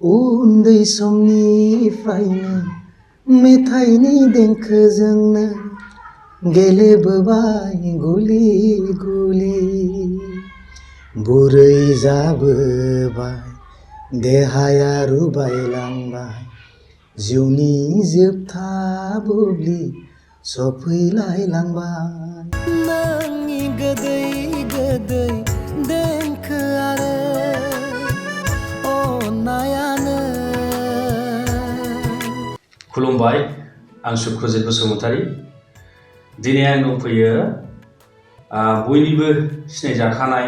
उन्दै समनिफ्रायनो मेथाइनि देंखोजोंनो गेलेबोबाय गुलि गुलि बुरै जाबोबाय देहाया रुबायलांबाय जिउनि जोबथा बुब्लि सफैलायलांबाय नोंनि गोदै गोदै देंखो आरो अननायानो खुलुमबाय आं सुक्रजित बसुमतारी दिनै आं दंफैयो बयनिबो सिनायजाखानाय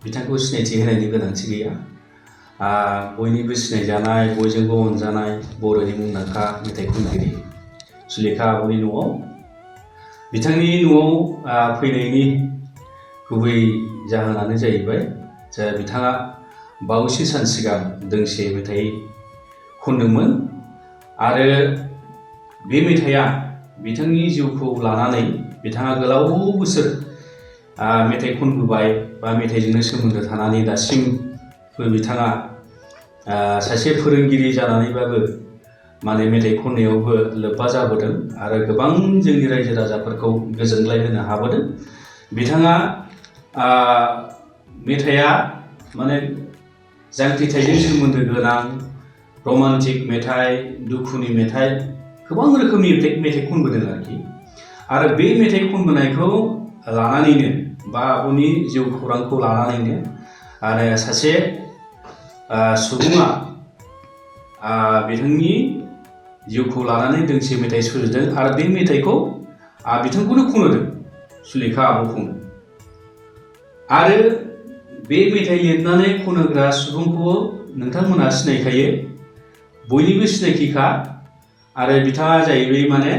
बिथांखौ सिनायथि होनायनि गोनांथि गैया बयनिबो सिनायजानाय बयजोंबो अनजानाय बर'नि मुंदांखा मेथाइ खनगिरि सुलेखा आब'नि न'आव बिथांनि न'आव फैनायनि गुबै जाहोनानो जाहैबाय जे बिथाङा बावैसो सान सिगां दोंसे मेथाइ खनदोंमोन आरो बे मेथाइआ बिथांनि जिउखौ लानानै बिथाङा गोलाव बोसोर मेथाइ खनबोबाय बा मेथाइजोंनो सोमोन्दो थानानै दासिमबो बिथाङा सासे फोरोंगिरि जानानैबाबो माने मेथाइ खननायावबो लोब्बा जाबोदों आरो गोबां जोंनि रायजो राजाफोरखौ गोजोनग्लाय होनो हाबोदों बिथाङा मेथाइआ माने जांख्रिथायजों सोमोन्दो गोनां रमान्टिक मेथाइ दुखुनि मेथाइ गोबां रोखोमनि मेथाइ खनबोदों आरो बे मेथाइ खनबोनायखौ लानानैनो बा आब'नि जिउ खौरांखौ लानानैनो आरो सासे सुबुङा बिथांनि जिउखौ लानानै दोंसे मेथाइ सुजुदों आरो बे मेथाइखौ बिथांखौनो खनहोदों सुलेखा आब'खौनो आरो बे मेथाइ लिरनानै खनहोग्रा सुबुंखौ नोंथांमोनहा सिनायखायो बयनिबो सिनायथिखा आरो बिथाङा जाहैबाय माने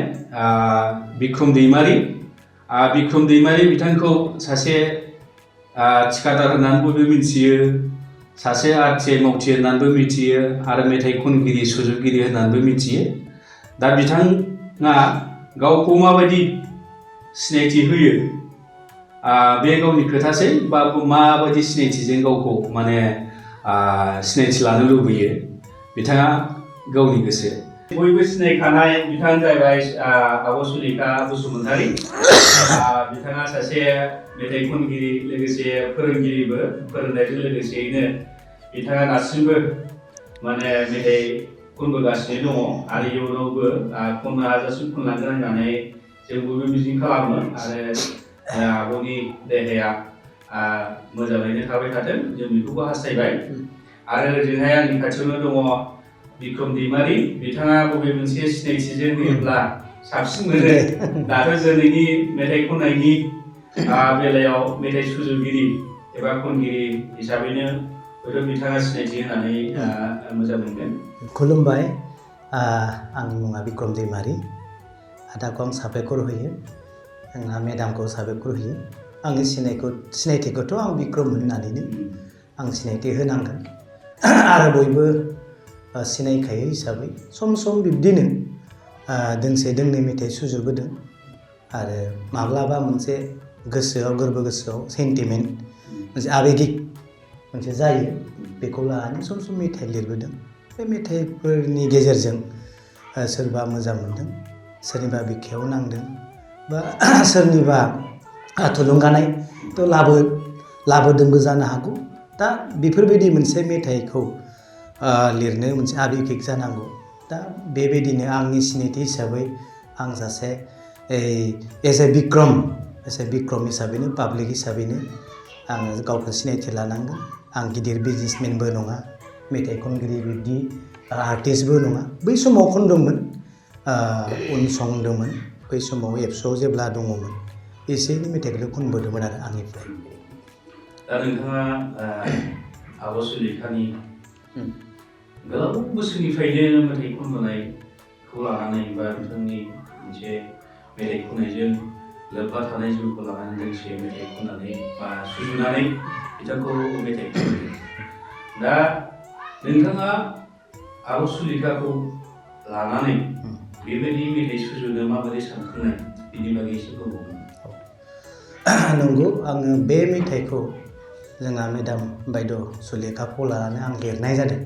बिक्रम दैमारि बिथांखौ सासे थिखादार होननानै बयबो मिथियो सासे आरटिआइ मावथि होननानैबो मिथियो आरो मेथाइ खनगिरि सुजुगिरि होननानैबो मिथियो दा बिथाङा गावखौ माबायदि सिनायथि होयो बे गावनि खोथासै बा माबायदि सिनायथिजों गावखौ माने सिनायथि लानो लुबैयो बिथाङा गावनि गोसो बयबो सिनायखानाय बिथाङानो जाहैबाय आब' सुलेखा बसुमतारी बिथाङा सासे मेथाइ खनगिरि लोगोसे फोरोंगिरिबो फोरोंनायजों लोगोसेयैनो बिथाङा दासिमबो माने मेथाइ खनबोगासिनो दङ आरो इयुनावबो खननो हाजासिम खनलांगोन होननानै जों बयबो मिजिं खालामो आरो आब'नि देहाया मोजाङैनो थाबाय थाथों जों बेखौबो हास्थायबाय आरो ओरैहाय आंनि खाथियावनो दङ बिक्रम दैमारि बिथाङा बबे मोनसे सिनायथिजों होयोब्ला साबसिन मोनो दाथ' जोंनि मेथाइ खननायनि बेलायाव मेथाइ सुजुगिरि एबा खनगिरि हिसाबैनो हयथ' बिथाङा सिनायथि होनानै मोजां मोनगोन खुलुमबाय आंनि मुङा बिक्रम दैमारि आदाखौ आं साबायखर होयो आंहा मेडामखौ साबायखर होयो आंनि सिनायथिखौथ' आं बिक्रम होननानैनो आं सिनायथि होनांगोन आरो बयबो सिनायखायो हिसाबै सम सम बिब्दिनो दोंसे दोंनै मेथाइ सुजुबोदों आरो माब्लाबा मोनसे गोरबो गोसोआव सेन्टिमेन्ट मोनसे आबेगिक मोनसे जायो बेखौ लानानै सम सम मेथाइ लिरबोदों बे मेथाइफोरनि गेजेरजों सोरबा मोजां मोनदों सोरनिबा बिखायाव नांदों बा सोरनिबा थुलुंगानायथ' लाबोदोंबो जानो हागौ दा बेफोरबायदि मोनसे मेथाइखौ लिरनो मोनसे आबेगिक जानांगौ दा बेबायदिनो आंनि सिनायथि हिसाबै आं सासे एज ए बिक्रम हिसाबैनो पाब्लिक हिसाबैनो आङो गावखौ सिनायथि लानांगोन आं गिदिर बिजनेसमेनबो नङा मेथाइ खनगिरि बिब्दि आर्टिस्टबो नङा बै समाव खनदोंमोन उनसंदोंमोन बै समाव एबसुआव जेब्ला दङमोन एसे एनै मेथाइखौल' खनबोदोंमोन आरो आंनिफ्राय दा नोंथाङा आब' सुलेखानि गोलाव बोसोरनिफ्रायनो मेथाइ खनबोनायखौ लानानै बा बिथांनि मोनसे मेथाइ खननायजों लोब्बा थानाय जिउखौ लानानै दोंसे मेथाइ खननानै बा सुजुनानै बिथांखौ मेथाइ खनदों दा नोंथाङा आब' सुलेखाखौ लानानै बेबायदि मेथाइ सुजुनो माबोरै सानखांनाय बिनि बागै एसे बुंबावगोन नंगौ आङो बे मेथाइखौ जोंहा मेडाम बायद' सुलेखाखौ लानानै आं लिरनाय जादों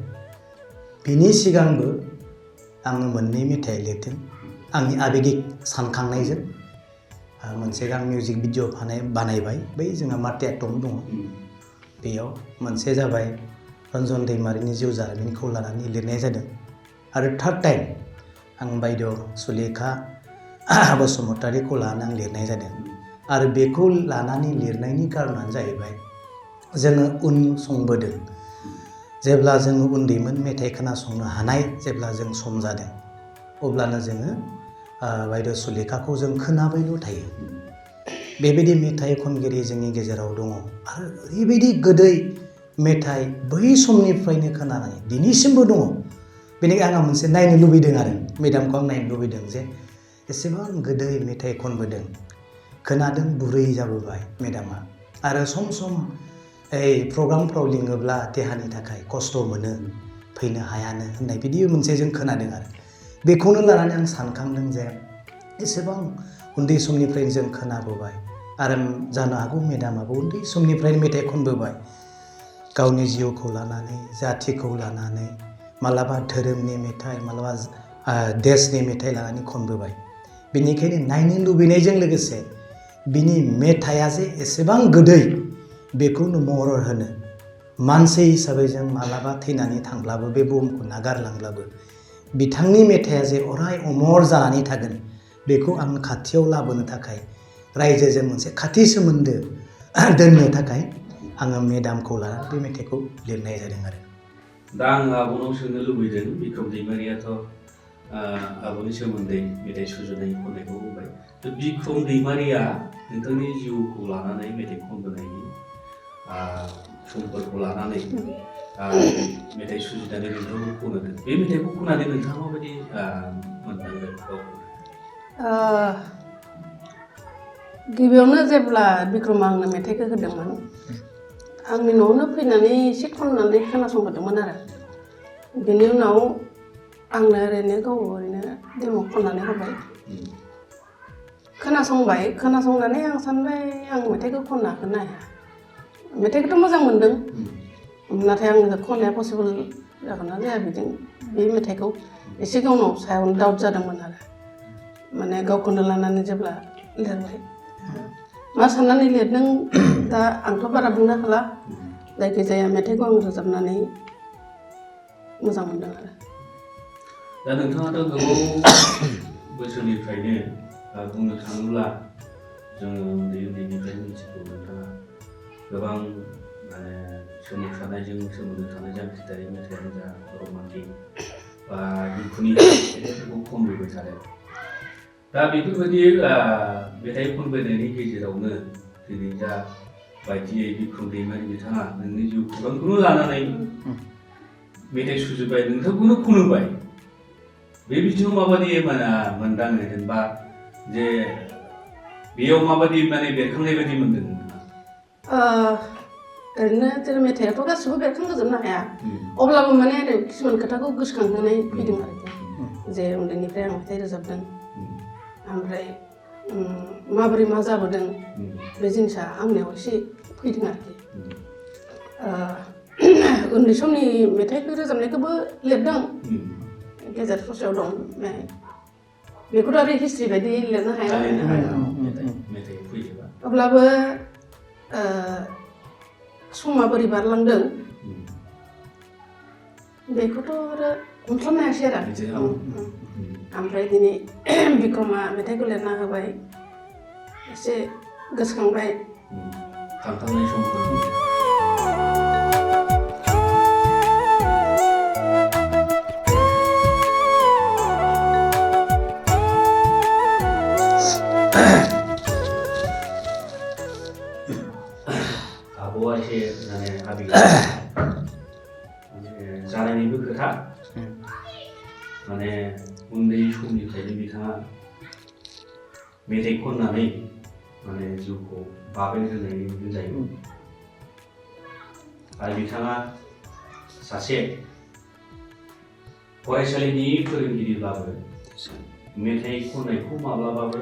बिनि सिगांबो आङो मोननै मेथाइ लिरदों आंनि आबेगिक सानखांनायजों मोनसे आं मिउजिक भिडिअ बानायबाय बै जोंहा माटियाटम दङ बेयाव मोनसे जाबाय रन्जन दैमारिनि जिउ जारिमिनखौ लानानै लिरनाय जादों आरो थार्ड टाइम आं बायद' सुलेखा बसुमतारीखौ लानानै आं लिरनाय जादों आरो बेखौ लानानै लिरनायनि कारनानो जाहैबाय जोङो उन संबोदों जेब्ला जोङो उन्दैमोन मेथाइ खोनासंनो हानाय जेब्ला जों सम जादों अब्लानो जोङो बायद' सुलेखाखौ जों खोनाबायल' थायो बेबायदि मेथाइ खनगिरि जोंनि गेजेराव दङ आरो ओरैबायदि गोदै मेथाइ बै समनिफ्रायनो खोनानाय दिनैसिमबो दङ बेनिखायनो आंहा मोनसे नायनो लुबैदों आरो मेडामखौ आं नायनो लुबैदों जे एसेबां गोदै मेथाइ खनबोदों खोनादों बुरै जाबोबाय मेडामा आरो सम सम प्रग्रामफ्राव लिङोब्ला देहानि थाखाय खस्थ' मोनो फैनो हायानो होननाय बिदि मोनसे जों खोनादों आरो बेखौनो लानानै आं सानखांदों जे एसेबां उन्दै समनिफ्रायनो जों खोनाबोबाय आरो जानो हागौ मेडामाबो उन्दै समनिफ्रायनो मेथाइ खनबोबाय गावनि जिउखौ लानानै जाथिखौ लानानै मालाबा धोरोमनि मेथाइ मालाबा देशनि मेथाइ लानानै खनबोबाय बेनिखायनो नायनो लुबैनायजों लोगोसे बिनि मेथाइआ जे एसेबां गोदै बेखौनो महर होनो मानसि हिसाबै जों मालाबा थैनानै थांब्लाबो बे बुहुमखौ नागारलांब्लाबो बिथांनि मेथाइआ जे अराय अमर जानानै थागोन बेखौ आं खाथियाव लाबोनो थाखाय रायजोजों मोनसे खाथि सोमोन्दो दोननो थाखाय आङो मेडामखौ लानानै बे मेथाइखौ लिरनाय जादों आरो दा आं आब'नाव सोंनो लुबैदों बिक्रम दैमारियाथ' आब'नि सोमोन्दै मेथाइ सुजुनाय खननायखौ बुंबाय बिक्रम दैमारिया नोंथांनि जिउखौ लानानै मेथाइ खनबोनायनि समफोरखौ लानानै मेथाइ सुजुनानै नोंथांखौ खनहोदों बे मेथाइखौ खननानै नोंथाङा माबायदि मोनदांदों गिबियावनो जेब्ला बिक्रमआ आंनो मेथाइखौ होदोंमोन आंनि न'आवनो फैनानै एसे खननानै खोनासंहरदोंमोन आरो बेनि उनाव आंनो ओरैनो गाव ओरैनो डेम' खननानै होबाय खोनासंनानै आं सानबाय आं मेथाइखौ खननो हागोन ना हाया मेथाइखौथ' मोजां मोनदों नाथाय आंनो खननाया पसिबोल जागोन ना जाया बिदि बे मेथाइखौ एसे गावनाव सायावनो डाउट जादोंमोन आरो माने गावखौनो लानानै जेब्ला लिरबाय मा साननानै लिरदों दा आंथ' बारा बुंनो हाला जायखिजाया मेथाइखौ आं रोजाबनानै मोजां मोनदों आरो दा नोंथाङाथ' गोबाव बोसोरनिफ्रायनो बुंनो थाङोब्ला जोङो उन्दैनिफ्राय मिथिगौ नोंथाङा गोबां माने सोमावसारनायजों सोमोन्दो थानाय जांख्रिथाय मेथाइयानो जा रमान्टिक बा दुखुनि मेथाइफोरखौ खनबोबाय थादों दा बेफोरबायदि मेथाइ खनबोनायनि गेजेरावनो दिनै जा बायदियै बिक्रम दैमारि बिथाङा नोंनि जिउ खौरांखौनो लानानै मेथाइ सुजुबाय नोंथांखौनो खनोबाय बे बिथिङाव माबायदि मोनदाङो जेनेबा जे बेयाव माबायदि माने बेरखांनाय बायदि मोनदों नोंथाङा ओरैनो जेरै मेथाइआथ' गासिबो बेरखांजोबनो हाया अब्लाबो माने ओरै किसुमान खोथाखौ गोसोखांहोनाय फैदों आरोखि जे उन्दैनिफ्राय आं मेथाइ रोजाबदों ओमफ्राय माबोरै मा जाबोदों बे जिनिसा आंनियाव एसे फैदों आरोखि उन्दै समनि मेथाइखौ रोजाबनायखौबो लिरदों गेजेर ससेयाव दं बेखौथ' आरो हिस्ट्रि बायदि लिरनो हाया अब्लाबो समा बोरै बारलांदों बेखौथ' आरो हमस्लाबनो हायासै आरो ओमफ्राय दिनै बिक्रमआ मेथाइखौ लिरना होबाय एसे गोसोखांबाय थांखांनाय समफोर आब'आ एसे माने आबेग जानायनिबो खोथा माने उन्दै समनिफ्रायनो बिथाङा मेथाइ खननानै माने जिउखौ बाबेन होनायनि होनजायो आरो बिथाङा सासे फरायसालिनि फोरोंगिरिब्लाबो मेथाइ खननायखौ माब्लाबाबो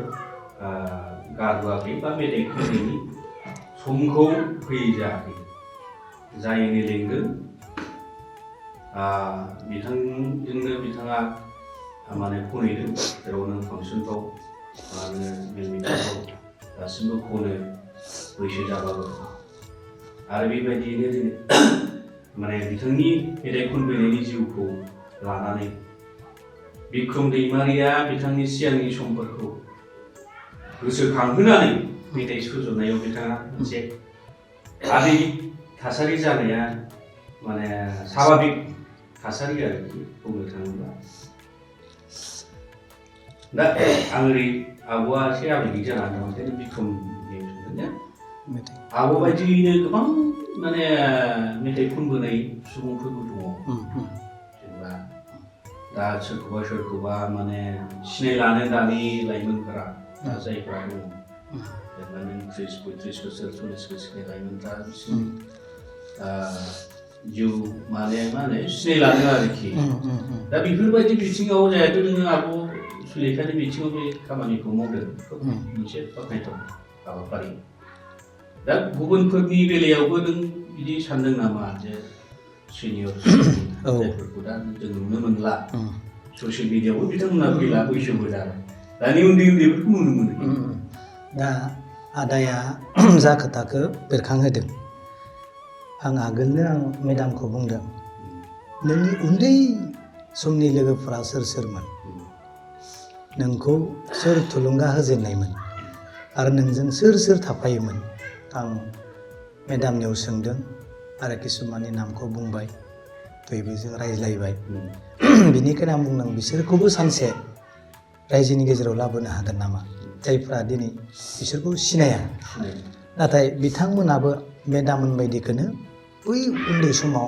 गारबोआखै बा मेथाइ खननायनि समखौ होयै जायाखै जायनो लिंगोन बिथांजोंनो बिथाङा माने खनहैदों जेराव नों फांसनफ्राव माने मेल मिटिंफ्राव दासिमबो खनो बैसो जाबाबो आरो बेबायदियैनो दिनै माने बिथांनि मेथाइ खनफैनायनि जिउखौ लानानै बिक्रम दैमारिया बिथांनि सिगांनि समफोरखौ गोसोखांहोनानै मेथाइ सुजुनायाव बिथाङा मोनसे आबेगिक थासारि जानाया माने स्वाभाबिक थासारि आरोखि बुंनो थाङोब्ला दा आं ओरै आब'आ एसे आबेगिक जानानै दं ओंखायनो बिक्रमनि सोंदों आब' बायदियैनो गोबां माने मेथाइ खनबोनाय सुबुंफोरबो दङ जेनेबा दा सोरखौबा माने सिनायलानो दानि लाइमोनफोरा जायफ्रा दङ जेनेबा नों 30-35 बोसोर 40 बोसोरनि लाइमोनफ्रा बिसोरनि जिउ माने मा होनो सिनायलानो आरोखि दा बेफोरबायदि बिथिङाव जिहेतु नोङो आब' सुलेखानि बिथिङाव बे खामानिखौ मावदों मोनसे बाख्नायथाव हाबाफारि दा गुबुनफोरनि बेलायावबो नों बिदि सानदों नामा जे सिनियर जायफोरखौ दा जों नुनो मोनला ससियेल मिडियायावबो बिथांमोना फैला बैसोबो जाबाय दानि उन्दैफोरखौ नुनो मोनो दा आदाया जा खोथाखौ बेरखांहोदों आं आगोलनो आं मेडामखौ बुंदों नोंनि उन्दै समनि लोगोफोरा सोर सोरमोन नोंखौ सोर थुलुंगा होजेननायमोन आरो नोंजों सोर सोर थाफायोमोन आं मेडामनियाव सोंदों आरो किसुमाननि नामखौ बुंबाय बयबो जों रायज्लायबाय बिनिखायनो आं बुंदों बिसोरखौबो सानसे रायजोनि गेजेराव लाबोनो हागोन नामा जायफ्रा दिनै बिसोरखौ सिनाया नाथाय बिथांमोनाबो मेडाममोन बायदिखौनो बै उन्दै समाव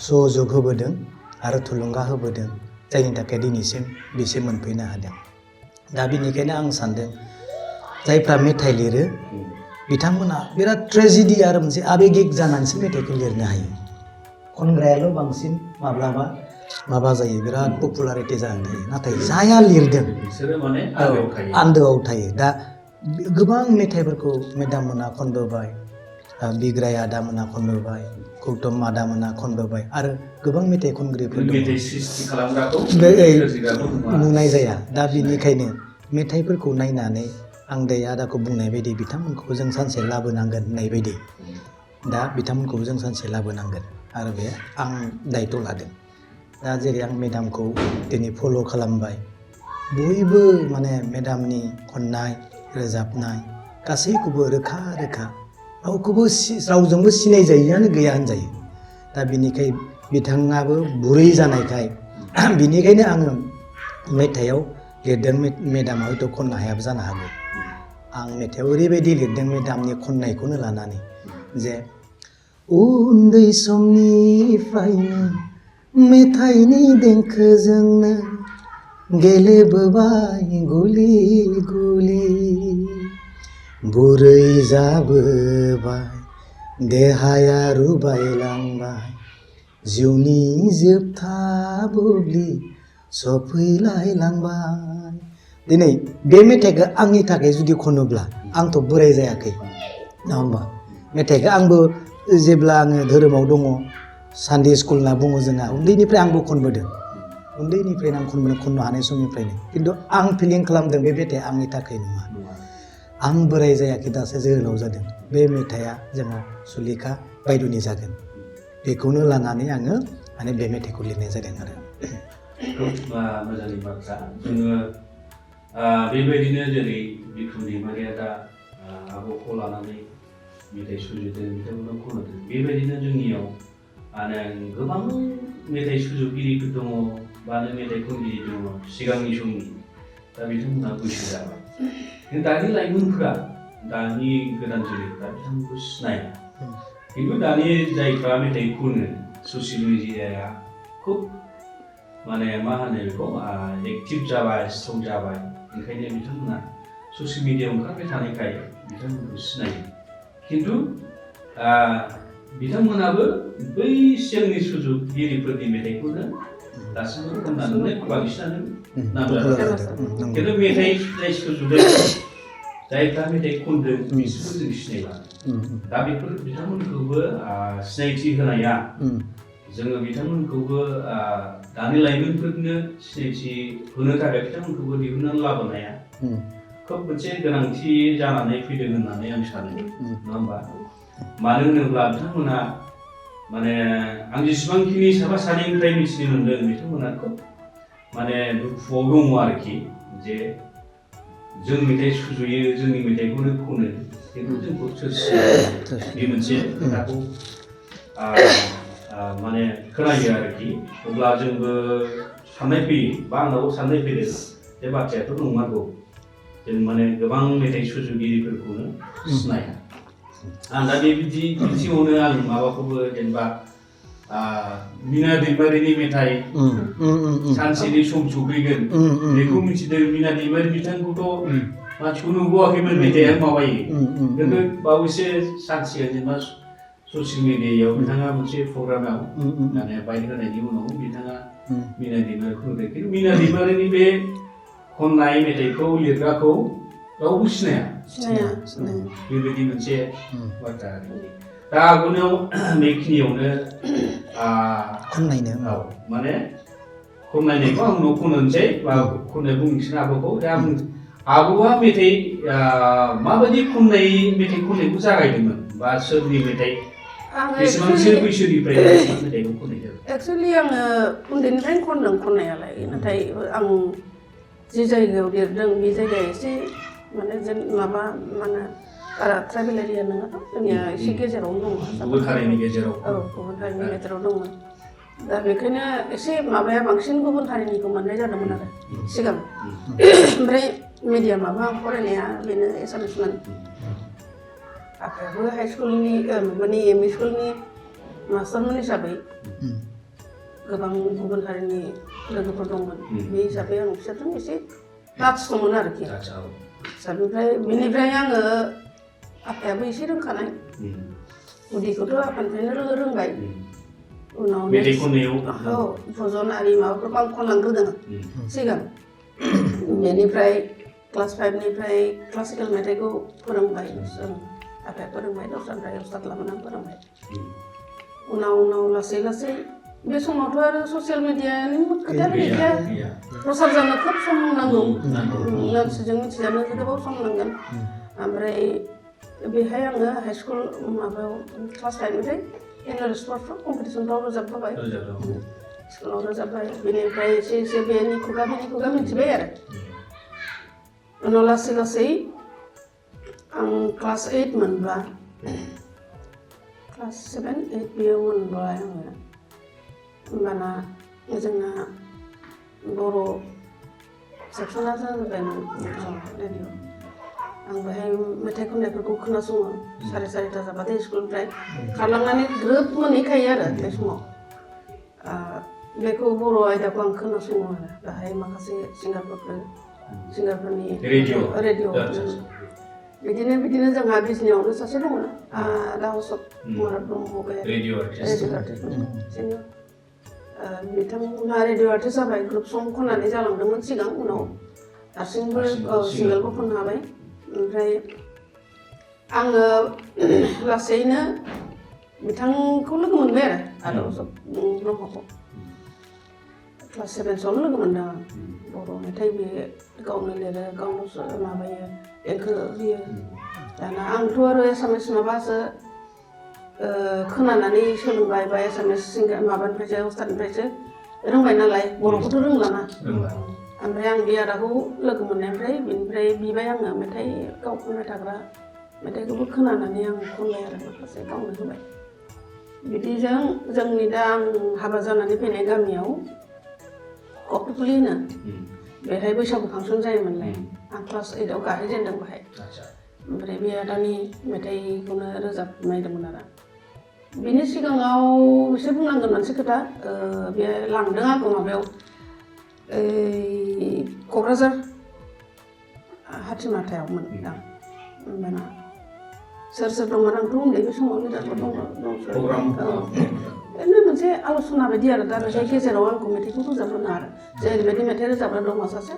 सहयोग होबोदों आरो थुलुंगा होबोदों जायनि थाखाय दिनैसिम बिसोर मोनफैनो हादों दा बिनिखायनो आं सानदों जायफ्रा मेथाइ लिरो बिथांमोना बिराद ट्रेजेडि आरो मोनसे आबेगिक जानानैसो मेथाइखौ लिरनो हायो खनग्रायाल' बांसिन माब्लाबा माबा जायो बिराद पपुलारिटि जानानै थायो नाथाय जाया लिरदों बिसोरो माने आन्दोआव थायो दा गोबां मेथाइफोरखौ मेडाम मोना खनबोबाय बिग्राय आदा मोना खनबोबाय गौतम आदा मोना खनबोबाय आरो गोबां मेथाइ खनगिरिफोर मेथाइ सृष्टि खालामग्राखौ नुनाय जाया दा बिनिखायनो मेथाइफोरखौ नायनानै आं दायो आदाखौ बुंनाय बायदि बिथांमोनखौबो जों सानसे लाबोनांगोन होननाय बायदि दा बिथांमोनखौबो जों सानसे लाबोनांगोन आरो बे आं दायथ' लादों दा जेरै आं मेडामखौ दिनै फल' खालामबाय बयबो माने मेडामनि खननाय रोजाबनाय गासैखौबो रोखा रोखा रावजोंबो सिनायजायैआनो गैया होनजायो दा बिनिखाय बिथाङाबो बुरै जानायखाय बिनिखायनो आङो मेथाइआव लिरदों मेडामा हयथ' खननो हायाबो जानो हागौ आं मेथाइआव ओरैबायदि लिरदों मेडामनि खननायखौनो लानानै जे उन्दै समनिफ्रायनो मेथाइनि देंखोजोंनो गेलेबोबाय गुलि गुलि बुरै जाबोबाय देहाया रुबायलांबाय जिउनि जोबथा बुब्लि सफैलायलांबाय दिनै बे मेथाइखौ आंनि थाखाय जुदि खनोब्ला आंथ' बोराय जायाखै नङा होमबा मेथाइखौ आंबो जेब्ला आङो धोरोमाव दङ सानडे स्कुल होनना बुङो जोंहा उन्दैनिफ्राय आंबो खनबोदों उन्दैनिफ्रायनो आं खननो हानाय समनिफ्रायनो खिन्थु आं फिलिं खालामदों बे मेथाइआ आंनि थाखाय नङा आं बोराय जायाखै दासो जोहोलाव जादों बे मेथाइआ जोंहा सुलेखा बायद'नि जागोन बेखौनो लानानै आङो माने बे मेथाइखौ लिरनाय जादों आरो खोब मोजांनि बाथ्रा जोङो बेबायदिनो जेरै बिक्रम दैमारिया दा आब'खौ लानानै मेथाइ सुजुदों बिथांमोना खनदों बेबायदिनो जोंनियाव माने गोबां मेथाइ सुजुगिरिफोर दङ बा मेथाइ खनगिरि दङ सिगांनि समनि दा बिथांमोना बैसो जाबाय दानि लाइमोनफोरा दानि गोदान जोलैफ्रा बिथांमोनखौ सिनाया खिन्थु दानि जायफ्रा मेथाइ खनो ससियेल मिडियाया खुब माने मा होनो बेखौ एक्टिभ जाबाय स्ट्रं जाबाय ओंखायनो बिथांमोना ससियेल मिडियायाव ओंखारबाय थानायखाय बिथांमोनखौ सिनायो खिन्थु बिथांमोनाबो बै सिगांनि सुजुगिरिफोरनि मेथाइखौनो दासिमबो खननानै बांसिनानो नाम जादों खिन्थु मेथाइ जाय सुजुदों जायफ्रा मेथाइ खनदों बिसोरखौ जों सिनायला दा बेफोर बिथांमोनखौबो सिनायथि होनाया जोङो बिथांमोनखौबो दानि लाइमोनफोरनो सिनायथि होनो थाखाय बिथांमोनखौबो दिहुननानै लाबोनाया खोब मोनसे गोनांथि जानानै फैदों होननानै आं सानो नङा होमबा मानो होनोब्ला बिथांमोना माने आं जेसेबांखिनि साफा सानैनिफ्राय मिथिनो मोनदों बिथांमोना खोब माने दुखुआव दङ आरोखि जे जों मेथाइ सुजुयो जोंनि मेथाइखौनो खनो खिन्थु जोंखौ सोर सिनायो बे मोनसे खोथाखौ माने खोनायो आरोखि अब्ला जोंबो साननाय फैयो बा आंनावबो साननाय फैदों बे बाथ्रायाथ' नंमारगौ जों माने गोबां मेथाइ सुजुगिरिफोरखौनो सिनाया आं दा बे बिथिङावनो आं माबाखौबो जेनेबा मिना दैमारिनि मेथाइ सानसेनि सम सफैगोन बेखौ मिथिदों मिना दैमारि बिथांखौथ' मानसिखौ नुबोआखैमोन मेथाइआ माबायो खिन्थु बावैसो सानसे जेनेबा ससियेल मिडियायाव बिथाङा मोनसे प्रग्रामाव माने बाइक होनायनि उनाव बिथाङा मिना दैमारिखौ नुदों खिन्थु मिना दैमारिनि बे खननाय मेथाइखौ लिरग्राखौ रावबो सिनाया बेबायदि मोनसे बाथ्रा दा आगोलाव बेखिनियावनो खननायनो माने खननायखौ आं उनाव खननोसै बा खननाय बुंनोसै आब'खौ दा आब'आ मेथाइ माबायदि खननाय मेथाइ खननायखौ जागायदोंमोन बा सोरनि मेथाइ बेसेबांसो बैसोनिफ्राय मेथाइखौ खननाय जादों एक्सुवेलि आङो उन्दैनिफ्रायनो खनदों खननायालाय नाथाय आं जि जायगायाव देरदों बे जायगाया एसे माने जों माबा माने बारा ट्राइबेल एरिया नङाथ' जोंनिया एसे गेजेरावनो दङ गुबुन हारिनि गेजेराव गुबुन हारिनि गेजेराव दंमोन दा बेखायनो एसे माबाया बांसिन गुबुन हारिनिखौ मोननाय जादोंमोन आरो सिगां ओमफ्राय मिडियामाबो आं फरायनाया बेनो एसामिसमोन आफायाबो हाइ स्कुलनि माबानि एम इ स्कुलनि मास्टारमोन हिसाबै गोबां गुबुन हारिनि लोगोफोर दंमोन बे हिसाबै आं बिसोरजों एसे टाच दंमोन आरोखि बेनिफ्राय आङो आफायाबो एसे रोंखानाय गुदिखौथ' आफानिफ्रायनो रोंबाय उनाव भजन आरि माबाफोरखौ आं खनलांग्रोदों सिगां बेनिफ्राय क्लास 5निफ्राय क्लासिकेल मेथाइखौ फोरोंबाय आफाया फोरोंबाय दस्रानिफ्राय उस्ताद लाबोना फोरोंबाय उनाव लासै लासै बे समावथ' आरो ससियेल मिडियानि खोथायानो गैखाया प्रसार जानो खोब सम नांगौ मानसिजों मिथिजानो गोबाव सम नांगोन ओमफ्राय बेहाय आङो हाइ स्कुल माबायाव क्लास 5निफ्राय एनुवेल स्पर्टफ्राव कम्पिटिसनफ्राव रोजाबबाय स्कुलाव रोजाबबाय बेनिफ्राय एसे बेनि खुगा मिथिबाय आरो उनाव लासै लासै आं क्लास 8 मोनब्ला क्लास 7, 8 बेयाव मोनबाय आङो होमबाना जोंना बर' सेक्सना जाबायमोन रेडिअ आं बेहाय मेथाइ खननायफोरखौ खोनासङो 4:30 जाबाथाय स्कुलनिफ्राय खारलांनानै ग्रोब मोनहैखायो आरो बे समाव बेखौ बर' आयदाखौ आं खोनासङो आरो बेहाय माखासे सिंगारफोरनि रेडिअ बिदिनो जोंहा बिजनियावनो सासे दङ आदा अशक कुमार ब्रह्म रेडिअ आर्टिस्ट बिथांमोनहा रेडिअ आर्टिस्ट जाबाय ग्रुप सं खननानै जालांदोंमोन सिगां उनाव हारसिंबो सिंगेलबो खननो हाबाय ओमफ्राय आङो लासैनो बिथांखौ लोगो मोनबाय आरो आदा अशक ब्रह्मखौ क्लास 7सोआवनो लोगो मोनदों आं बर' मेथाइ बे गावनो लिरो गावनो माबायो देंखो होयो दाना आंथ' आरो एसामिस माबासो खोनानानै सोलोंबाय बा एसामिस सिंगार माबानिफ्रायसो उस्तादनिफ्रायसो रोंबाय नालाय बर'खौथ' रोंलाना ओमफ्राय आं बे आदाखौ लोगो मोननायनिफ्राय बिनिफ्राय बिबाय आङो मेथाइ गाव खनबाय थाग्रा मेथाइखौबो खोनानानै आं खनबाय आरो माखासे गावनो होबाय बिदिजों जोंनि दा आं हाबा जानानै फैनाय गामियाव कक्टुपुलि होनो बेहाय बैसागु फांसन जायोमोनलाय आं क्लास 8आव गाहैजेनदों बेहाय ओमफ्राय बे आदानि मेथाइखौनो रोजाबनायदोंमोन आरो बिनि सिगाङाव एसे बुंनांगोन मोनसे खोथा बे लांदों आंखौ माबायाव क'क्राझार हाथिमाथायावमोन आं होमबाना सोर दंमोन आंथ' उन्दै बे समाव लिडारफोर ओरैनो मोनसे आल'सना बायदि आरो दा बेहाय गेजेराव आंखौ मेथाइखौ रोजाबहोनो आरो जे ओरैबायदि मेथाइ रोजाबग्रा दङ सासे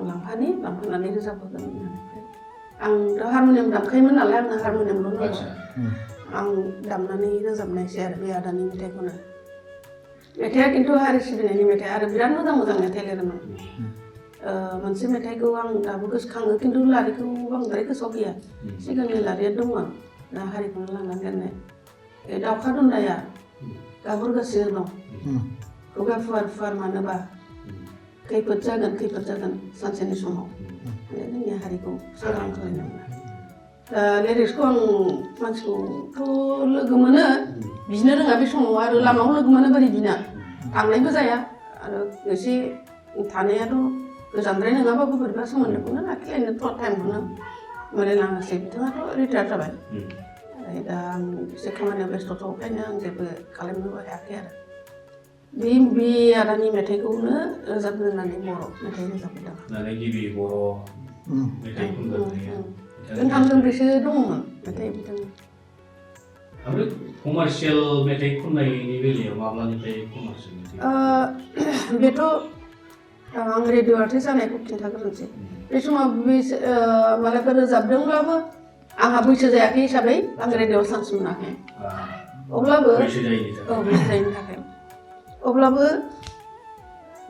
लांफानानै रोजाबहोगोन होननानै आं दा हारम'नियाम दामखायोमोन नालाय आंनो हारम'नियामल' नांगौ आं दामनानै रोजाबनायसै आरो बे आदानि मेथाइखौनो मेथाइआ खिन्थु हारि सिबिनायनि मेथाइ आरो बिराद मोजां मोजां मेथाइ लिरोमोन मोनसे मेथाइखौ आं दाबो गोसोखाङो खिन्थु लारिखौ बांद्राय गोसोआव गैया सिगांनि लारिया दंमोन दा हारिखौनो लानानै लिरनाय दाउखा दुन्दाया गाबुरगासिनो दं खुगा फुवार फुवार मानोबा खैफोद जागोन सानसेनि समाव जोंनि हारिखौ सांग्रां खालामनांगौ लिरिक्सखौ आं मानसिखौथ' लोगो मोनो बिनो रोङा बे समाव आरो लामायाव लोगो मोनो बोरै बिना थांनायबो जाया आरो एसे थानायाथ' गोजानद्राय नङाबाबो बोरैबा सोमोन्दोखौनो लाखिलायनो टाइमखौनो मोनलायलाङासै बिथाङाथ' रिटायार जाबाय दा आं एसे खामानियाव बेस्थ'थ' ओंखायनो आं जेबो खालामनोबो हायाखै आरो बे आदानि मेथाइखौनो रोजाबनो होननानै बर' मेथाइ रोजाबदों गिबि बर' मेथाइ खनगिरि गांथाम गांब्रैसो दङमोन मेथाइ बिथांनि ओमफ्राय कमार्शियेल मेथाइ खननायनि बेलायाव माब्लानिफ्राय कमार्शियेल मेथाइ बेथ' आं रेडिअ आर्टिस्ट जानायखौ खिन्थाग्रोनोसै बे समाव मालायफोर रोजाबदोंब्लाबो आंहा बैसो जायाखै हिसाबै आं रेडिअआव चान्स मोनाखै अब्लाबो बैसो जायैनि थाखाय अब्लाबो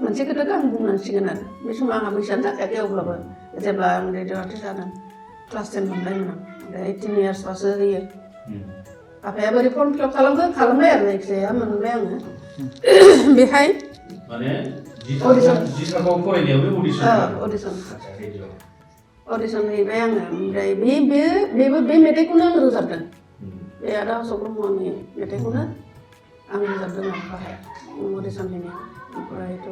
मोनसे खोथाखौ आं बुंनांसिगोन आरो बे समाव आंहा बैसोआनो जाखायाखै अब्लाबो जेब्ला आं रेडिअ आर्टिस्ट जादों क्लास 10 मोनबायमोन आं ओमफ्राय 18 इयार्सबासो होयो आफाया बोरै फर्म फिलआप खालामबाय आरो जायखिजाया मोनबाय आङो बेहाय माने जिथाखौ फरायनायावनो अडिसन हैबाय आङो ओमफ्राय बे मेथाइखौनो आं रोजाबदों बे आदा अशक ब्रह्मनि मेथाइखौनो आं रोजाबदों आरो बाहाय अडिसन हैनायाव ओमफ्रायथ'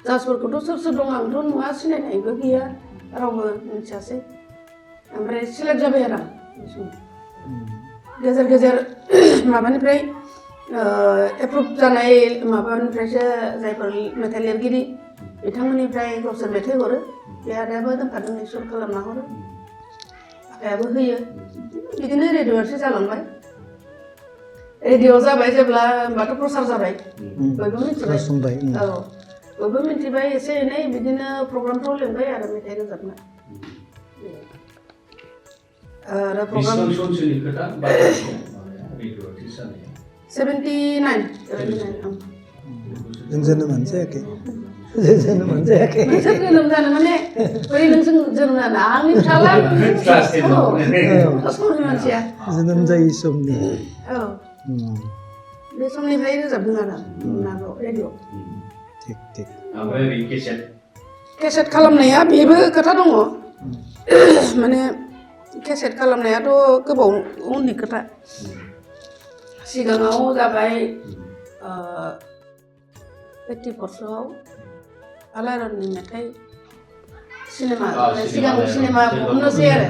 जाजफोरखौथ' सोर दं आंथ' नुवा सिनायनायबो गैया रावबो मिथियासै ओमफ्राय सिलेक्ट जाबाय आरो आं गेजेर माबानिफ्राय एप्रुभ जानाय माबानिफ्रायसो जायफोर मेथाइ लिरगिरि बिथांमोननिफ्राय गावसोर मेथाइ हरो बे आदायाबो दोनखादों सुर खालामना हरो आफायाबो होयो बिदिनो रेडिअआवसो जालांबाय रेडिअ जाबाय जेब्ला होमबाथ' प्रसार जाबाय बयबो मिथिबाय बयबो मिथिबाय एसे एनै बिदिनो प्रग्रामफ्राव लिंबाय आरो मेथाइ रोजाबनो आरो प्रग्राम 79 जों जोनोमानो जायाखै नोंसोर जोनोम जानो माने बोरै नोंसोर जोनोम जानो आंनि फिसाला मानसिया जोनोम जायै समनि बे समनिफ्राय रोजाबदों आरो नागाव रेडिअ थिग ओमफ्राय केसेट खालामनाया बेबो खोथा दङ माने केसेट खालामनायाथ' गोबाव उननि खोथा सिगाङाव जाबाय 84सोआव आलायारननि मेथाइ सिनेमा सिगां सिनेमा हमनोसै आरो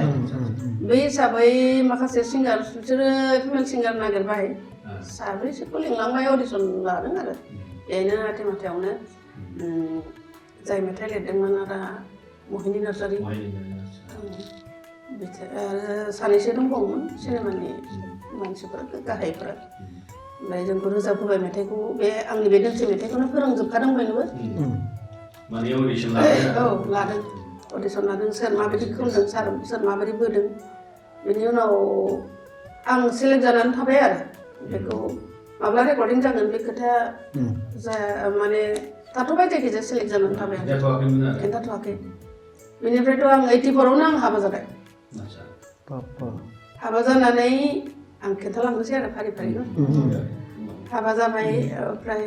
बै हिसाबै माखासे सिंगार बिसोरो फिमेल सिंगार नागिरबाय साब्रैसोखौ लिंलांबाय अडिसन लादों आरो बेनो आथेमाथायावनो जाय मेथाइ लिरदोंमोन आदा महिनी नार्जारी आरो सानैसो दंबावोमोन सिनेमानि मानसिफोर गाहायफोरा ओमफ्राय जोंखौ रोजाबहोबाय मेथाइखौ बे आंनि बे दोंसे मेथाइखौनो फोरोंजोबखादों बयनोबो लादों अडिसन लादों सोर माबायदि खनदों सोर माबायदि बोदों बेनि उनाव आं सेलेक्ट जानानै थाबाय आरो बेखौ माब्ला रेकर्डिं जागोन बे खोथाया माने थाथ'बाय जायखिजाया सेलेक्ट जानानै थाबाय खिन्थाथ'वाखै बेनिफ्रायथ' आं 84आवनो आं हाबा जाबाय हाबा जानानै आं खिन्थालांनोसै आरो फारि फारिनो हाबा जाबाय ओमफ्राय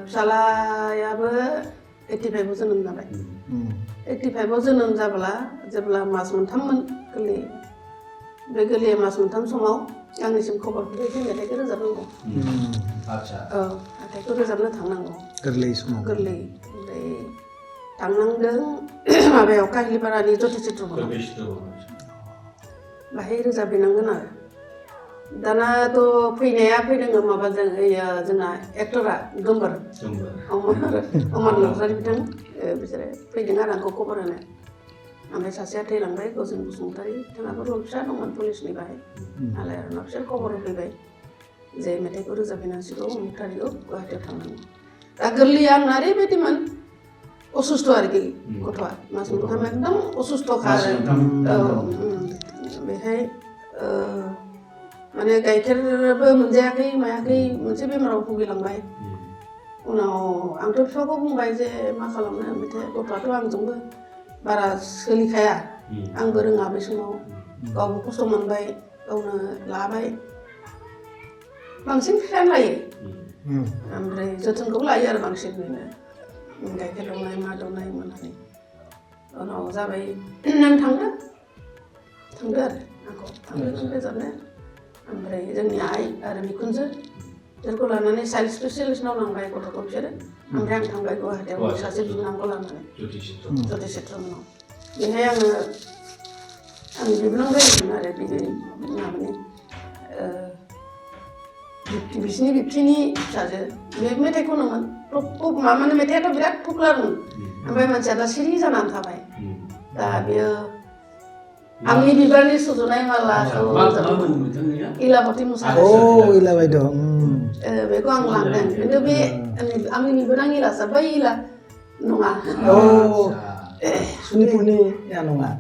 फिसालायाबो 85आव जोनोम जाबाय 85आव जोनोम जाब्ला जेब्ला मास मोनथाममोन गोरलै बे गोरलै मास मोनथाम समाव आंनिसिम खबर फैबाय जे मेथाइखौ रोजाबनांगौ मेथाइखौ रोजाबनो थांनांगौ गोरलै ओमफ्राय थांनांदों माबायाव काहिलिपारानि जतिचित्रबनाव बाहाय रोजाबहैनांगोन आरो दानाथ' फैदों माबाजों जोंना एक्टरा गोमबोर अमर नार्जारी बिथां बिसोरो फैदों आरो आंखौ खबर होनो ओमफ्राय सासेया थैलांबाय गजेन बसुमतारी बिथाङाबो रल फिसा दंमोन पुलिसनि बाहाय आलायारनाव बिसोर खबर होफैबाय जे मेथाइखौ रोजाबहैनांसिगौ अमुक थारिखआव गुवाहाटियाव थांनांगौ दा गोरलैया आंना ओरैबायदिमोन असुस्थ' आरोखि गथ'आ मास मोनथाम एकदम असुस्थ'खा आरो बेहाय माने गाइखेरबो मोनजायाखै मायाखै मोनसे बेमाराव भुगिलांबाय उनाव आंथ' बिफाखौ बुंबाय जे मा खालामनो मेथाइ गथ'आथ' आंजोंबो बारा सोलिखाया आंबो रोङा बे समाव गावबो खस्थ' मोनबाय गावनो लाबाय बांसिन बिफायानो लायो ओमफ्राय जोथोनखौ लायो आरो बांसिन बेनो गाइखेर दौनाय मा दौनाय मोननानै उनाव जाबाय नों थांदो आरो आंखौ थांदो रोजाबनो ओमफ्राय जोंनि आइ आरो बिखुनजो बिसोरखौ लानानै चाइल्ड स्पेसियेलिस्टनाव लांबाय गथ'खौ बिसोरो ओमफ्राय आं थांबाय गुवाहाटियाव सासे बिनानावखौ लानानै ज्योति चित्रमोनाव बेहाय आङो आंनि बिबोनां जायोमोन आरो बिनि माबानि बिसिनि बिबथिनि फिसाजो बे मेथाइ खनोमोन माने मेथाइआथ' बिराद पपुलारमोन ओमफ्राय मानसिया दा सिरि जानानै थाबाय दा बेयो आंनि बिबारनि सुजुनाय मालाखौ इलाबती मुसाहारि इलाबाय दं बेखौ आं लांदों खिन्थु बे आंनि बिबोनां इलासो बै इला नङा सुनिपुरनि नङा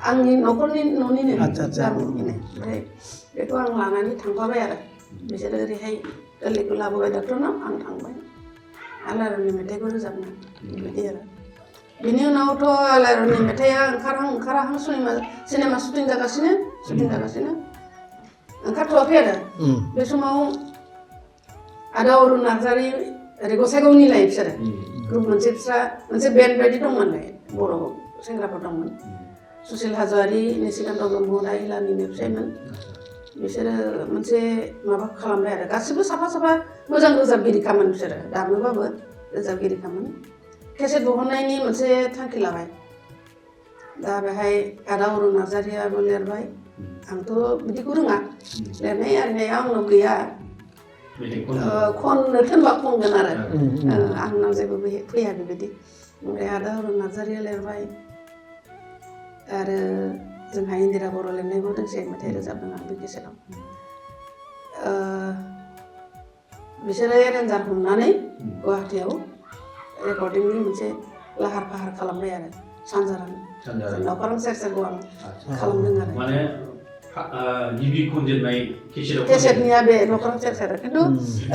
आंनि न'निनो ओमफ्राय बेखौ आं लानानै थांफाबाय आरो बिसोरो ओरैहाय गोरलैखौ लाबोबाय डक्टरनाव आं थांबाय आलायारननि मेथाइखौ रोजाबनो बिदि आरो बिनि उनावथ' आलायारननि मेथाइआ ओंखाराहां सिनेमा शुटिं जागासिनो ओंखारथ'वाखै आरो बे समाव आदा अरुण नार्जारि ओरै गसाइगावनि लायो बिसोरो ग्रुप मोनसे बिस्रा मोनसे बेन्ड बायदि दंमोनलाय बर' सेंग्राफोर दंमोन सुसिल हाज'वारि निशिकान्त ब्रह्म इलानिनो फिसायमोन बिसोरो मोनसे माबा खालामबाय आरो गासिबो साफा मोजां रोजाबगिरिखामोन बिसोरो दामोबाबो रोजाबगिरिखामोन केसेट बहननायनि मोनसे थांखि लाबाय दा बेहाय आदा अरुण नार्जारियाबो लिरबाय आंथ' बिदिखौ रोङा लिरनाय आरिनाया आंनाव गैया खननो थिनबा खनगोन आरो आंनाव जेबो फैया बेबायदि ओमफ्राय आदा अरुण नार्जारिया लिरबाय आरो जोंहा इन्दिरा बर' लिरनायबो दोंसे मेथाइ रोजाबदों आं बे केसेटआव बिसोरो एरेन्जार हमनानै गुवाहाटियाव रेकर्डिंनि मोनसे लाहार फाहार खालामबाय आरो सानजारां न'खरां सेरसेरखौ आं खालामदों आरो माने गिबि खनजेननाय केसेटनिया बे न'खरां सेरसेर खिन्थु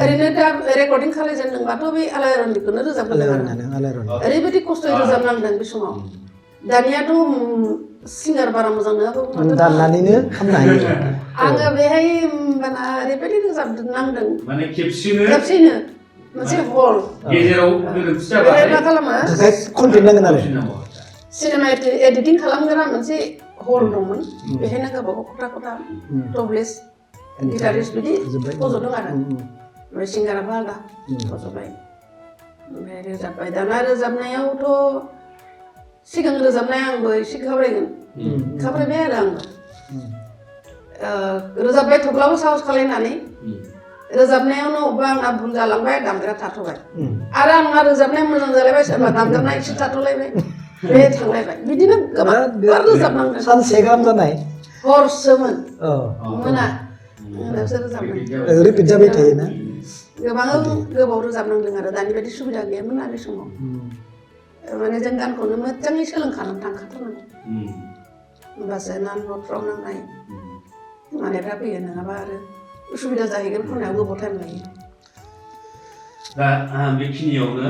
ओरैनो दा रेकर्डिं खालायजेनदोंबाथ' बे आलायारननिखौनो रोजाबनांदों आरो ओरैबायदि खस्थ'यै रोजाबनांदों बे समाव दानियाथ' सिंगार बारा मोजां नङा दाननानैनो खालामनो हायो आङो बेहाय होमबाना ओरैबायदि रोजाबनांदों माने खेबसेनो मोनसे हल गेजेराव गोरोन्थि जाबाय मा खालामो खनफिननांगोन आरो सिनेमा एडिटिं खालामग्रा मोनसे हल दंमोन बेहायनो गावबागाव खथा टपलेस गिटारिस्ट बिदि फज'दों आरो ओमफ्राय सिंगाराबो आलादा फज'बाय ओमफ्राय रोजाबबाय दाना रोजाबनायावथ' सिगां रोजाबनाय आंबो एसे खाब्रायबाय आरो आंबो रोजाबबाय थेवब्लाबो साहस खालायनानै रोजाबनायावनो अबेबा आंना भुल जालांबाय दामग्रा थाथ'बाय आरो आंना रोजाबनाया मोजां जालायबाय सोरबा दामग्रा एसे थाथ'लायबाय बे थांलायबाय बिदिनो गोबां रोजाबनांदों सानसे गाहाम जानाय हरसोमोन मोना रिपिट जाबाय थायोना गोबां गोबाव रोजाबनांदों आरो दानि बायदि सुबिदा गैयामोन ना बे समाव माने जों गानखौनो मोजाङै सोलोंखानानै थांखाथारनांगौ होमबासो न'फ्राव नांनाय मानेफ्रा फैयो नङाबा आरो उसुबिदा जाहैगोन खननायाव गोबाव टाइम लायो दा बेखिनियावनो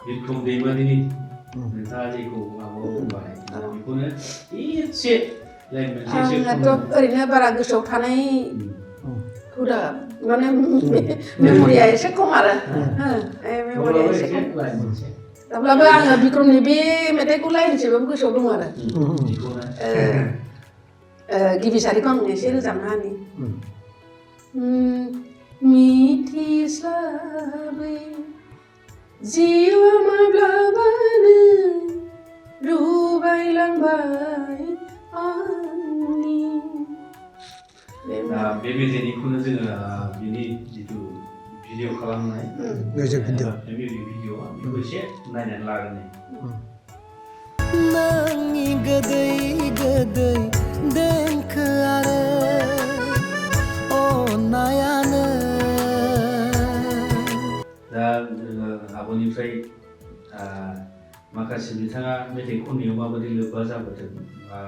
बिक्रम दैमारिनि नोंथाङा जेखौ माबायाव बुंबाय बेखौनो एसे आंनाथ' ओरैनो बारा गोसोआव थानाय हुदा माने मेम'रिया एसे खम आरो मेम'रिया एसे खम अब्लाबो आङो बिक्रमनि बे मेथाइखौ लायनोसैबाबो गोसोआव दं आरो गिबि सारिखौ आं एसे रोजाबना होनि मिथिस्लाबै जिउआ माब्लाबानो रुबायलांबाय आंनि बे मेथाइनिखौनो जोङो बिनि जिथु भिडिअ खालामनाय मिउजिक भिडिअ भिडिअआ बेखौ एसे नायनानै लागोन नोंनि गोदै देंखो आरो अननायानो दा आब'निफ्राय माखासे बिथाङा मेथाइ खननायाव माबायदि लोब्बा जाबोदों बा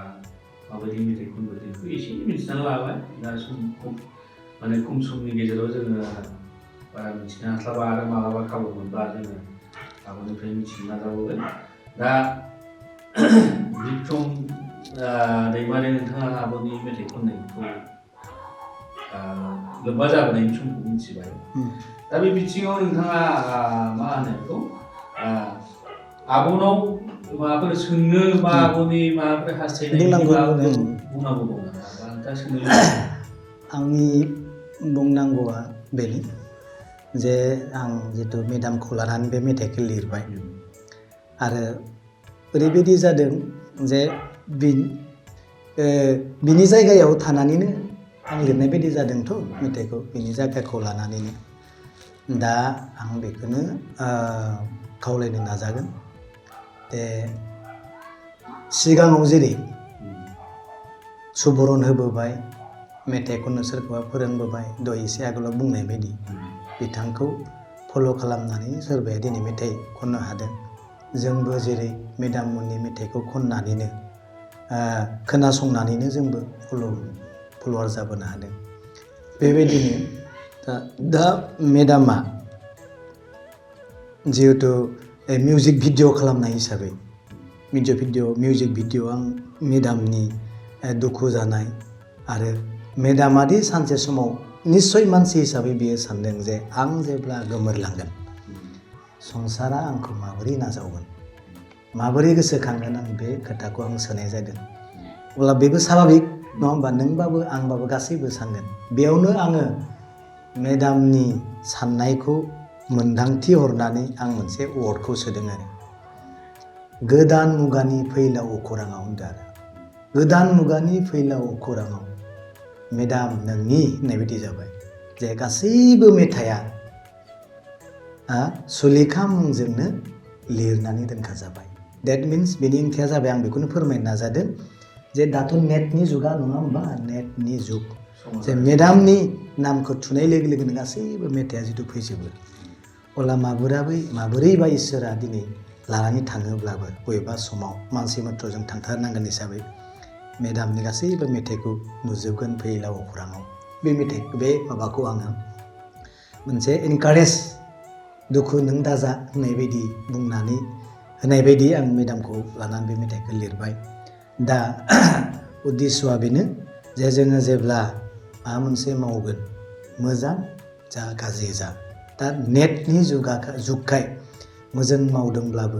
माबायदि मेथाइ खनबोदों बेखौ एसे मिथिना लाबाय दा खम समनि गेजेराव जोङो बारा मिथिनो हास्लाबा आरो मालाबा खाबु मोनबा जोङो आब'निफ्राय मिथिनो नाजाबावगोन दा बिक्रम दैमारि नोंथाङा आब'नि मेथाइ खननायखौ लोब्बा जाबोनायनि समखौ मिथिबाय दा बे बिथिङाव नोंथाङा मा होनो बेखौ आब'नाव माबाफोर सोंनो बा आब'नि माबाफोर हास्थायनाय बुंनांगौ दं नामा नोंथाङा सोंनो आंनि बुंनांगौआ बेनो जे आं जितु मेदामखौ लानानै बे मेथाइखौ लिरबाय आरो ओरैबायदि जादों जे बिनि जायगायाव थानानैनो आं लिरनाय बायदि जादोंथ' मेथाइखौ बिनि जायगाखौ लानानैनो दा आं बेखौनो खावलायनो नाजागोन दे सिगाङाव जेरै सुबुरुन होबोबाय मेथाइ खननो सोरखौबा फोरोंबोबाय दहाय एसे आगोलाव बुंनाय बायदि बिथांखौ फल' खालामनानै सोरबाया दिनै मेथाइ खननो हादों जोंबो जेरै मेदाम मोननि मेथाइखौ खननानैनो खोनासंनानैनो जोंबो फल'वार जाबोनो हादों बेबायदिनो दा मेदामा जिहेथु मिउजिक भिडिअ खालामनाय हिसाबै मिउजिक भिडिअ आं मेदामनि दुखु जानाय आरो मेदामादि सानसे समाव निस्सय मानसि हिसाबै बियो सानदों जे आं जेब्ला गोमोरलांगोन संसारा आंखौ माबोरै नाजावगोन माबोरै गोसोखांगोन आं बे खोथाखौ आं सोनाय जादों अब्ला बेबो स्वाभाबिक नङा होमबा नोंबाबो आंबाबो गासैबो सानगोन बेयावनो आङो मेदामनि साननायखौ मोन्दांथि हरनानै आं मोनसे वार्डखौ सोदों आरो गोदान मुगानि फैलाव अखोराङाव होनदों आरो गोदान मुगानि फैलाव अखोराङाव मेदाम नोंनि होननाय बायदि जाबाय जे गासैबो मेथाइया सुलेखा मुंजोंनो लिरनानै दोनखाजाबाय देट मिन्स बेनि ओंथिया जाबाय आं बेखौनो फोरमायनो नाजादों जे दाथ' नेटनि जुगा नङा होमबा नेटनि जुग जे मेदामनि नामखौ थुनाय लोगो लोगोनो गासैबो मेथाइया जिथु फैजोबो अब्ला माबोरैबा इसोरा दिनै लानानै थाङोब्लाबो बबेबा समाव मानसि मत्रजों थांथारनांगोन हिसाबै मेदामनि गासैबो मेथाइखौ नुजोबगोन फैलाव अखोराङाव बे माबाखौ आङो मोनसे इनकारेज दुखु नों दाजा होननाय बायदि बुंनानै होनाय बायदि आं मेदामखौ लानानै बे मेथाइखौ लिरबाय दा उद्देस्यआ बेनो जे जोङो जेब्ला माबा मोनसे मावगोन मोजां जा गाज्रि जा दा नेटनि जुगखाय मोजां मावदोंब्लाबो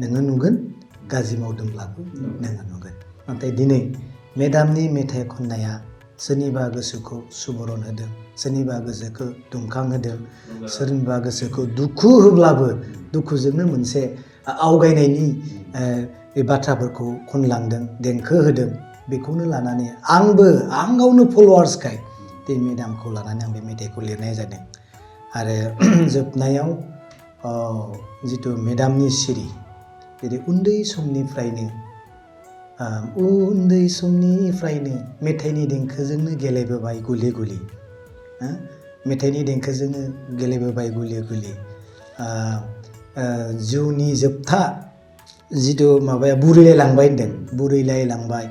नोङो नुगोन गाज्रि मावदोंब्लाबो नोङो नुगोन नाथाय दिनै मेदामनि मेथाइ खननाया सोरनिबा गोसोखौ सुबुरुन होदों सोरनिबा गोसोखौ दुंखांहोदों सोरनिबा गोसोखौ दुखु होब्लाबो दुखुजोंनो मोनसे आवगायनायनि बे बाथ्राफोरखौ खनलांदों देंखो होदों बेखौनो लानानै आं गावनो फल'वार्सखाय बे मेदामखौ लानानै आं बे मेथाइखौ लिरनाय जादों आरो जोबनायाव जिथु मेदामनि सिरि जेरै उन्दै समनिफ्रायनो मेथाइनि देंखोजोंनो गेलेबोबाय गुलि गुलि मेथाइनि देंखोजोंनो गेलेबोबाय गुलि गुलि जिउनि जोबथा जिथु माबाया बुरैलायलांबाय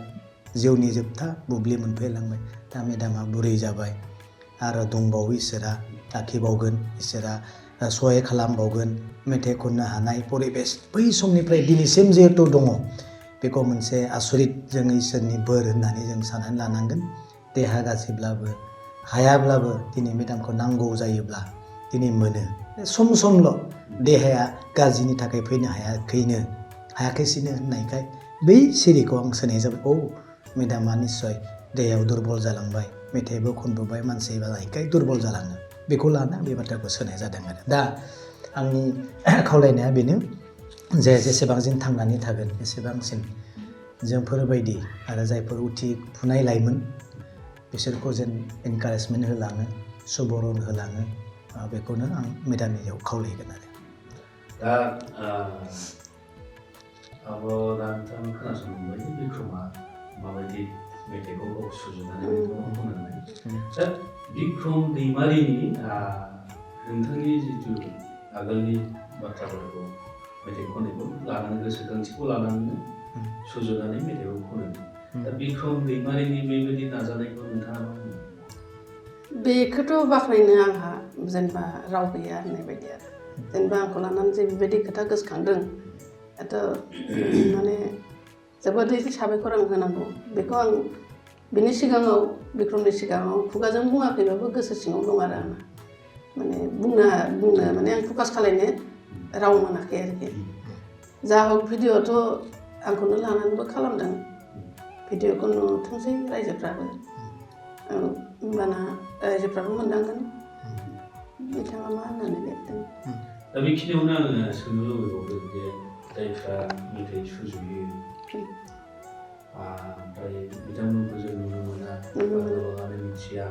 जिउनि जोबथा बुब्लि मोनफैलांबाय दा मेदामा बुरै जाबाय आरो दंबावो इसोरा लाखिबावगोन इसोरा सहाय खालामबावगोन मेथाइ खननो हानाय परिबेस बै समनिफ्राय दिनैसिम जिहेतु दङ बेखौ मोनसे आसरित जों इसोरनि बोर होननानै जों साननानै लानांगोन देहा गाज्रिब्लाबो हायाब्लाबो दिनै मेदामखौ नांगौ जायोब्ला दिनै मोनो समल' देहाया गाज्रिनि थाखाय फैनो हायाखैसिनो होननायखाय बै सिरिखौ आं सोनाय जाबाय मेदामा निस्सय देहायाव दुरबल जालांबाय मेथाइबो खनबोबाय मानसि जानायखाय दुरबल जालाङो बेखौ लाना बे बाथ्राखौ सोनाय जादों आरो दा आंनि खावलायनाया बेनो जे जेसेबां जों थांनानै थागोन एसेबांसिन जोंफोरबायदि आरो जायफोर उथिफुनाय लाइमोन बिसोरखौ जेन एनकारेजमेन्ट होलाङो सुबुरुन होलाङो बेखौनो आं मेदामनियाव खावलायगोन आरो दा आब' दा नोंथाङा खोनासंबाय बिक्रमआ माबायदि मेथाइखौ सुजुनानै खननाय दा बिक्रम दैमारिनि नोंथांनि जिथु आगोलनि बाथ्राफोरखौ मेथाइ खननायखौ लानानै गोसोखांथिखौ लानानै सुजुनानै मेथाइखौ खनो दा बिक्रम दैमारिनि बेबायदि नाजानायखौ नोंथाङा मा बुङो? बेखौथ' बाख्नायनो आंहा जेनेबा राव गैया होननाय बायदि आरो जेनेबा आंखौ लानानै जे बेबायदि खोथा गोसोखांदों दाथ' माने जोबोदै साबायखर आं होनांगौ बेखौ आं बिनि सिगाङाव बिक्रमनि सिगाङाव खुगाजों बुङाखैबाबो गोसो सिङाव दं आरो आंना माने बुंनो माने आं फकास खालायनो राव मोनाखै आरोखि जा हक भिडिअ'आथ' आंखौनो लानानैबो खालामदों भिडिअ'खौ नुथोंसै रायजोफ्राबो होमबाना रायजोफ्राबो मोनदांगोन बिथाङा मा होननानै लिरदों दा बेखिनियावनो आङो सोंनो लुबैबावदों जे जायफ्रा मेथाइ सुजुयो ओमफ्राय बिथांमोनखौ जों नुनो मोना गोबाङानो मिथिया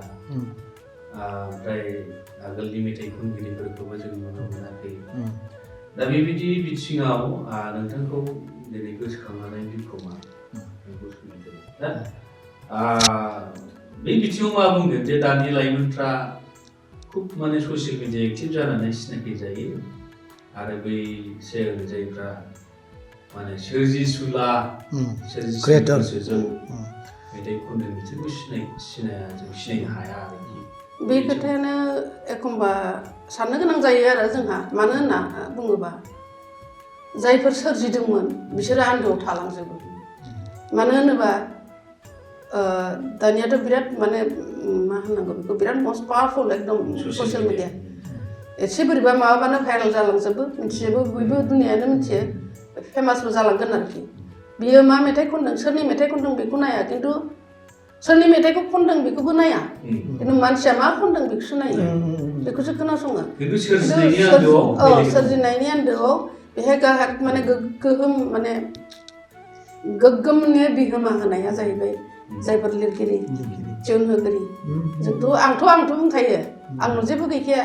ओमफ्राय आगोलनि मेथाइ खनगिरिफोरखौबो जों नुनो मोनाखै दा बेबायदि बिथिङाव नोंथांखौ दिनै गोसोखांनानै बिक्रमा नोंखौ सोंदों दा बे बिथिङाव मा बुंगोन जे दानि लाइमोनफ्रा खुब माने ससियेल मिडिया एक्टिभ जानानै सिनाखि जायो आरो बै जायफ्रा माने सोरजिसुला सोरजिसुलाफोरजों मेथाइ खनदों बिसोरखौ सिनायनो हाया आरोखि बे खोथायानो एखमबा साननो गोनां जायो आरो जोंहा मानो होनना बुङोबा जायफोर सोरजिदोंमोन बिसोरो आन्दोआव थालांजोबो मानो होनोबा दानियाथ' बिराद माने मा होननांगौ बेखौ बिराद मस्ट पावारफुल एकदम ससियेल मिडिया एसे बोरैबा माबाबानो भाइरेल जालांजोबो मिथिजोबो बयबो दुनियानो मिथियो फेमासबो जालांगोन आरोखि बियो मा मेथाइ खनदों सोरनि मेथाइ खनदों बेखौ नाया खिन्थु सोरनि मेथाइखौ खनदों बेखौबो नाया खिन्थु मानसिया मा खनदों बेखौसो नायो बेखौसो खोनासङो सोरजिनायनि आन्दोआव बेहाय माने गोग्गोमनि बिहोमा होनाया जाहैबाय जायफोर लिरगिरि टिउन होगिरि आंथ' बुंखायो आंनाव जेबो गैखाया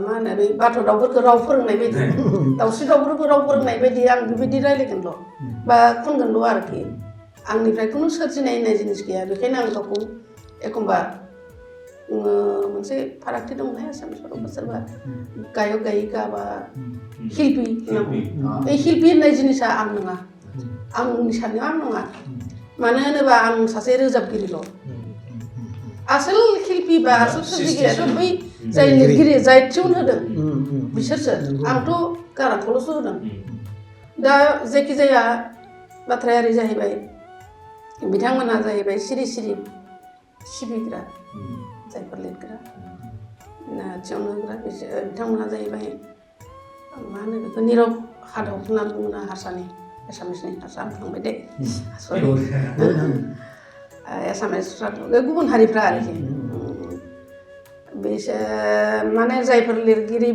मा होनो बे बाथ' दाउफोरखौ राव फोरोंनाय बायदि दाउस्रि दाउफोरखौ राव फोरोंनाय बायदि आं बेबायदि रायलायगोनल' बा खनगोनल' आरोखि आंनिफ्राय खुनु सोरजिनाय होननाय जिनिस गैया बेखायनो आं गावखौ एखमबा मोनसे फारागथि दं नालाय आसामिसफोरावबो सोरबा गायक गायिका बा शिल्पी बे शिल्पी होननाय जिनिसा आं नङा आंनि साननायाव आं नङा मानो होनोबा आं सासे रोजाबगिरिल' आसोल शिल्पी बा आसोल सोरजिगिरियाथ' बै जाय लिरगिरि जाय टिउन होदों बिसोरसो आंथ' गारांखौल'सो होदों दा जायखिजाया बाथ्राया ओरै जाहैबाय बिथांमोनहा जाहैबाय सिरि सिरि सिबिग्रा जायफोर लिरग्रा टिउन होग्रा बिथांमोनहा जाहैबाय मा होनो बेखौ निरब हादब होनना बुङो हारसानि एसामिसनि हारसा थांबाय दे सरि एसामिसफ्रा गुबुन हारिफ्रा आरोखि बिसोर माने जायफोर लिरगिरि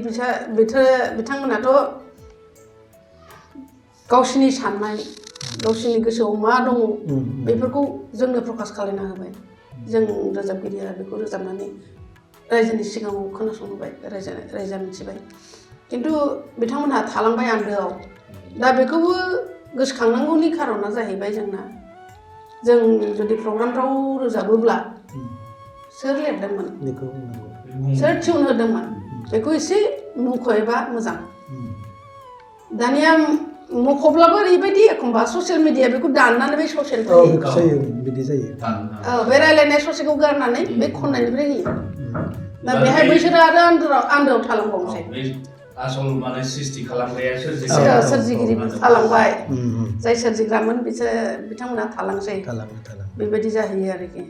बिथांमोनाथ' गावसिनि साननाय गावसिनि गोसोआव मा दङ बेफोरखौ जोंनो प्रकास खालामना होबाय जों रोजाबगिरिया बेखौ रोजाबनानै रायजोनि सिगाङाव खोनासंहोबाय रायजोआ मिथिबाय खिन्थु बिथांमोनहा थालांबाय आन्दोआव दा बेखौबो गोसोखांनांगौनि खारना जाहैबाय जोंना जों जुदि प्रग्रामफ्राव रोजाबोब्ला सोर लिरदोंमोन सोर टिउन होदोंमोन बेखौ एसे मुंख'योबा मोजां दानिया मख'ब्लाबो ओरैबायदि एखमबा ससियेल मिडिया बेखौ दाननानै बे ससियेल बिदि जायो बे रायलायनाय ससेखौ गारनानै बे खननायनिफ्राय होयो दा बेहाय बैसोरो आरो आन्दोआव थालांबावनोसै आसल माने सृष्टि खालामग्राया सोरजिगिरि थालांबाय जाय सोरजिग्रामोन बिथांमोना थालांसै बेबायदि जाहैयो आरोखि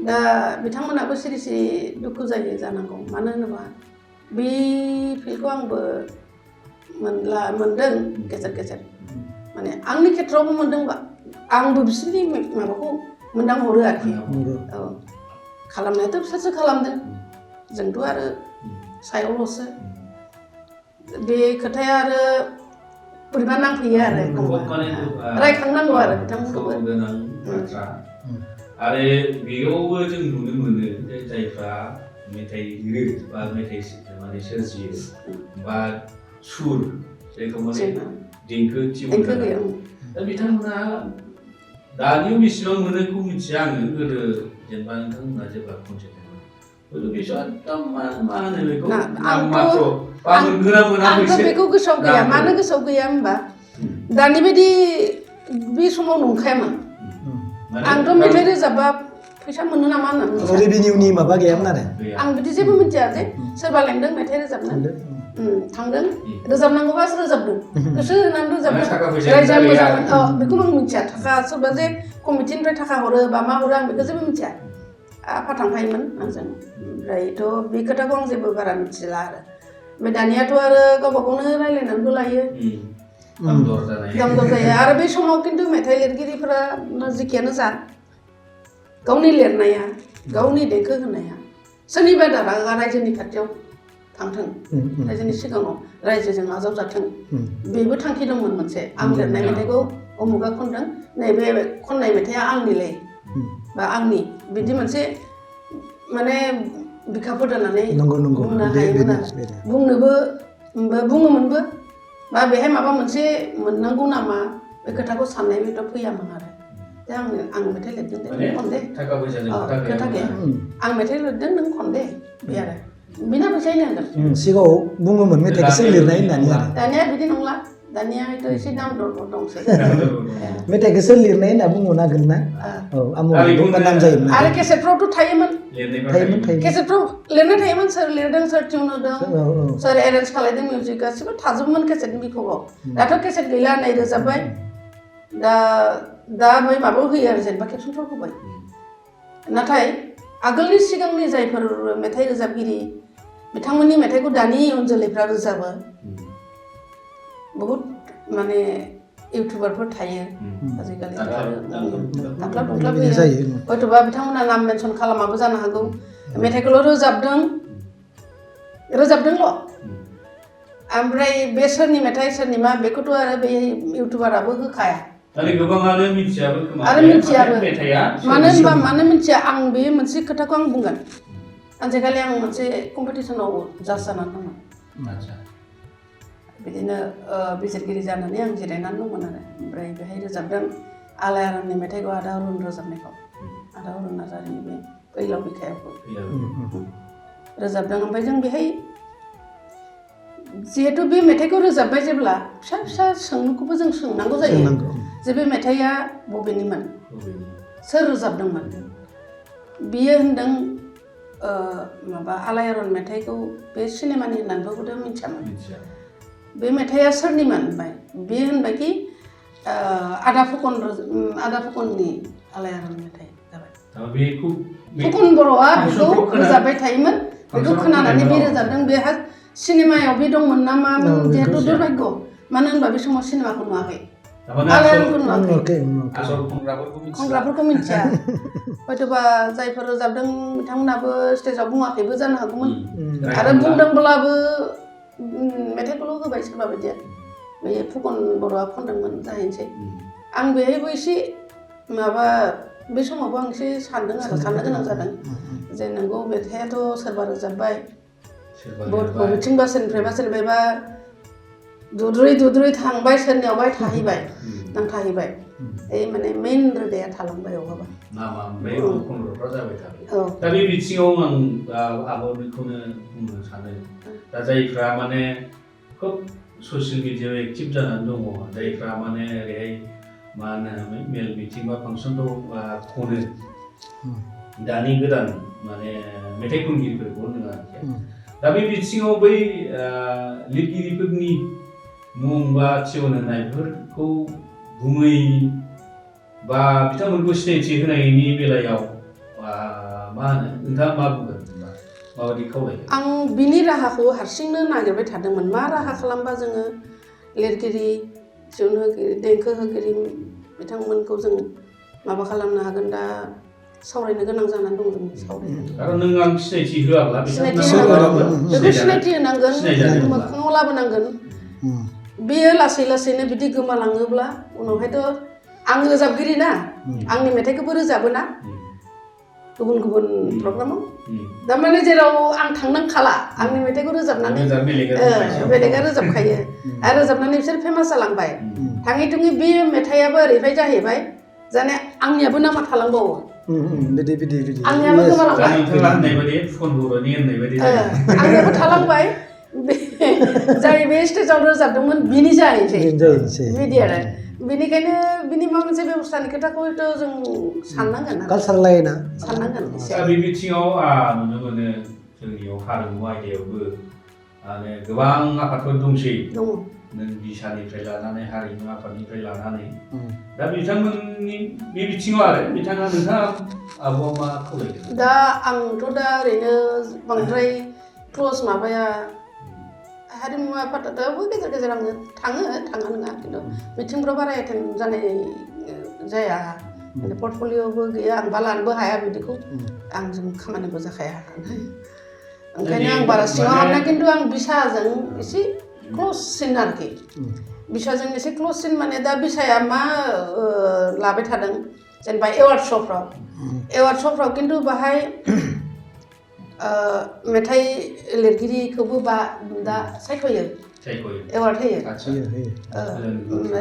दा बिथांमोनाबो सिरि सिरि दुखु जायो जानांगौ मानो होनोबा बे फिल्डखौ आंबो मोनदों गेजेर गेजेर माने आंनि खेथ्रआवबो मोनदोंबा आंबो बिसोरनि माबाखौ मोनदांहरो आरोखि औ खालामनायाथ' बिसोरसो खालामदों जोंथ' आरो सायावल'सो बे खोथाया आरो बोरैबा नांफैयो आरो रायखांनांगौ आरो बिथांमोनखौबो आरो बेयावबो जों नुनो मोनो जायफ्रा मेथाइ लिरो बा मेथाइ माने सोरजियो बा सुर जायखौ माने देंखो गैया दा बिथांमोना दानियाव बेसेबां मोनोखौ मिथिया आङो गोदो जेनेबा नोंथांमोना जेब्ला कनसार्ट आंथ' बेखौ गोसोआव गैया मानो गोसोआव गैया होनबा दानि बायदि बे समाव नंखायामोन आंथ' मेथाइ रोजाबबा फैसा मोनो नामा होननानै मिथिया रेभिनिउनि माबा गैयामोन आरो आं बिदि जेबो मिथिया जे सोरबा लेंदों मेथाइ रोजाबनो थांदों रोजाबनांगौबा रोजाबदों गोसो होनानै रोजाबदों रायजोआ मोजां बेखौ आं मिथिया थाखा सोरबा जे कमिटिनिफ्राय थाखा हरो बा मा हरो आं बेखौ जेबो मिथिया आफा थांफायोमोन आंजों ओमफ्रायथ' बे खोथाखौ आं जेबो बारा मिथिला आरो ओमफ्राय दानियाथ' आरो गावबा गावनो रायलायनानैबो लायो दाम दर जायो आरो बे समाव खिन्थु मेथाइ लिरगिरिफोरा जिखियानो जा गावनि लिरनाया गावनि देंखो होनाया सोरनिबा दारागा रायजोनि खाथियाव थांथों रायजोनि सिगाङाव रायजोजों आजावजाथों बेबो थांखि दंमोन मोनसे आं लिरनाय मेथाइखौ अमुगा खनदों नैबे खननाय मेथाइआ आंनिलै बा आंनि बिदि मोनसे माने बिखाफोर दोननानै बुंनो हायोमोन आरो बुङोमोनबो बा बेहाय माबा मोनसे मोननांगौ नामा बे खोथाखौ साननाय बेथ' फैयामोन आरो दा आं मेथाइ लिरदों दे खन दे खोथा गैया आं मेथाइ लिरदों नों खन दे बे आरो बिना फैसायनो होगोन सिगाङाव बुङोमोन मेथाइखौ सोर लिरनाय होननानै आरो दानिया बिदि नंला दानियाथ' एसे दाम दर दंसै मेथाइखौ सोर लिरनाय होनना बुंनो नांगोन ना औ आमुक नाम जायोमोन आरो केसेटफ्रावथ' थायोमोन थायोमोन केसेटफ्राव लिरनाय थायोमोन सोर लिरदों सोर टिउन होदों सोर एरेन्ज खालायदों मिउजिक गासिबो थाजोबोमोन केसेटनि बिखबाव दाथ' केसेट गैला नै रोजाबबाय दा बै माबायाव होयो आरो जेनेबा केपसनफ्राव होबाय नाथाय आगोलनि सिगांनि जायफोर मेथाइ रोजाबगिरि बिथांमोननि मेथाइखौ दानि उन जोलैफ्रा रोजाबो बहुद माने इउटुबारफोर थायो आजिखालि दाख्लाब दुख्लाब होयो हयथ'बा बिथांमोना नाम मेनसन खालामाबो जानो हागौ मेथाइखौल' रोजाबदोंल' ओमफ्राय बे सोरनि मेथाइ सोरनि मा बेखौथ' आरो बे इउटुबाराबो होखाया गोबाङानो मिथियाबो आरो मिथियाबो मानो मिथिया आं बे मोनसे खोथाखौ आं बुंगोन सानसेखालि आं मोनसे कम्पिटिसनाव जाज जानानै दंमोन बिदिनो बिजिरगिरि जानानै आं जिरायनानै दंमोन आरो ओमफ्राय बेहाय रोजाबदों आलायारननि मेथाइखौ आदा अरुन रोजाबनायखौ आदा अरुन नार्जारिनि बे फैलाव बिखायावखौ रोजाबदों ओमफ्राय जों बेहाय जिहेतु बे मेथाइखौ रोजाबबाय जेब्ला फिसा फिसा सोंलुखौबो जों सोंनांगौ जायो जे बे मेथाइआ बबेनिमोन सोर रोजाबदोंमोन बियो होनदों माबा आलायारन मेथाइखौ बे सिनेमानि होननानैबोथ' मिथियामोन बे मेथाइआ सोरनिमोन होनबाय बियो होनबाय कि आदा फुकननि आलायारन मेथाइ जाबाय फुकन बर'आ बेखौ रोजाबबाय थायोमोन बेखौ खोनानानै बे रोजाबदों बेहा सिनेमायाव बे दंमोन ना मामोन जिहेतु दुर्भाग्य मानो होनबा बे समाव सिनेमाखौ नुवाखै आलायारनखौ नुवाखै खनग्राफोरखौ मिथिया हयथ'बा जायफोर रोजाबदों बिथांमोनाबो स्टेजाव बुङाखैबो जानो हागौमोन आरो बुंदोंब्लाबो मेथाइखौल' होबाय सोरबा बायदिया बे फुकन बर'आ खनदोंमोन जाहैनोसै आं बेहायबो एसे माबा बे समावबो आं एसे सानदों आरो साननो गोनां जादों जे नोंगौ मेथाइआथ' सोरबा रोजाबबाय बबेथिंबा सोरनिफ्रायबा दुद्रुयै थांबाय सोरनियावबा थाहैबाय नांथाहैबाय माने मेइन रोदाया थालांबाय अबावबा दा बे बिथिङाव आं आब' बेखौनो बुंनो सानो दा जायफ्रा माने खोब ससियेल मिडियायाव एक्टिभ जानानै दङ जायफ्रा माने ओरैहाय मा होनो मेल मिटिं बा फांसनफ्राव खनो दानि गोदान माने मेथाइ खनगिरिफोरखौ होनो आरोखि दा बे बिथिङाव बै लिरगिरिफोरनि मुं बा टिउन होनायफोरखौ बुङै बा बिथांमोनखौ सिनायथि होनायनि बेलायाव मा होनो नोंथाङा मा बुंगोन माबायदि खावलायगोन आं बिनि राहाखौ हारसिंनो नागिरबाय थादोंमोन मा राहा खालामबा जोङो लिरगिरि टिउन होगिरि देंखो होगिरि बिथांमोनखौ जों माबा खालामनो हागोन दा सावरायनो गोनां जानानै दं जों सावरायनो आरो नों आं सिनायथि होआब्ला सिनायथि होनांगोन मोखाङाव लाबोनांगोन बेयो लासै लासैनो बिदि गोमालाङोब्ला उनावहायथ' आं रोजाबगिरि ना आंनि मेथाइखौबो रोजाबोना गुबुन गुबुन प्रग्रामाव थारमाने जेराव आं थांनांखाला आंनि मेथाइखौ रोजाबनानै बेलेगा रोजाबखायो आरो रोजाबनानै बिसोर फेमास जालांबाय थाङै थुङै बे मेथाइआबो ओरैबाय जाहैबाय जाने आंनियाबो नामा थालांबावो आंनियाबो गोमालांबाय आंनियाबो थालांबाय जाय बे स्टेजाव रोजाबदोंमोन बिनि जाहैनोसै बिदि आरो बेनिखायनो बिनि माबा मोनसे बेबस्थानि खोथाखौ हयथ' जों साननांगोन आरो कालसार लाइना साननांगोन एसे दा बे बिथिङाव नुनो मोनो जोंनियाव हारिमु आयदायावबो माने गोबां आफादफोर दंसै दङ नों बिसानिफ्राय लानानै हारिमु आफादनिफ्राय लानानै दा बिथांमोननि बे बिथिङाव आरो नोंथाङा आब'आ मा खावलायदों? दा आंथ' दा ओरैनो बांद्राय क्ल'ज माबाया हारिमु आफादाबो गेजेर गेजेर आङो थाङा नङा खिन्थु मिथिंफ्राव बारा एटेन्ड जानाय जाया पर्टफलिय'बो गैया आं बा लानोबो हाया बिदिखौ आंजों खामानिबो जाखाया ओंखायनो आं बारा सिङाव हाबना खिन्थु आं बिसाजों एसे क्ल'जसिन आरोखि बिसाजों एसे क्ल'जसिन माने दा बिसाया मा लाबाय थादों जेनेबा एवार्ड श'फ्राव खिन्थु बाहाय मेथाइ लिरगिरिखौबो दा सायख'यो एवार्ड होयो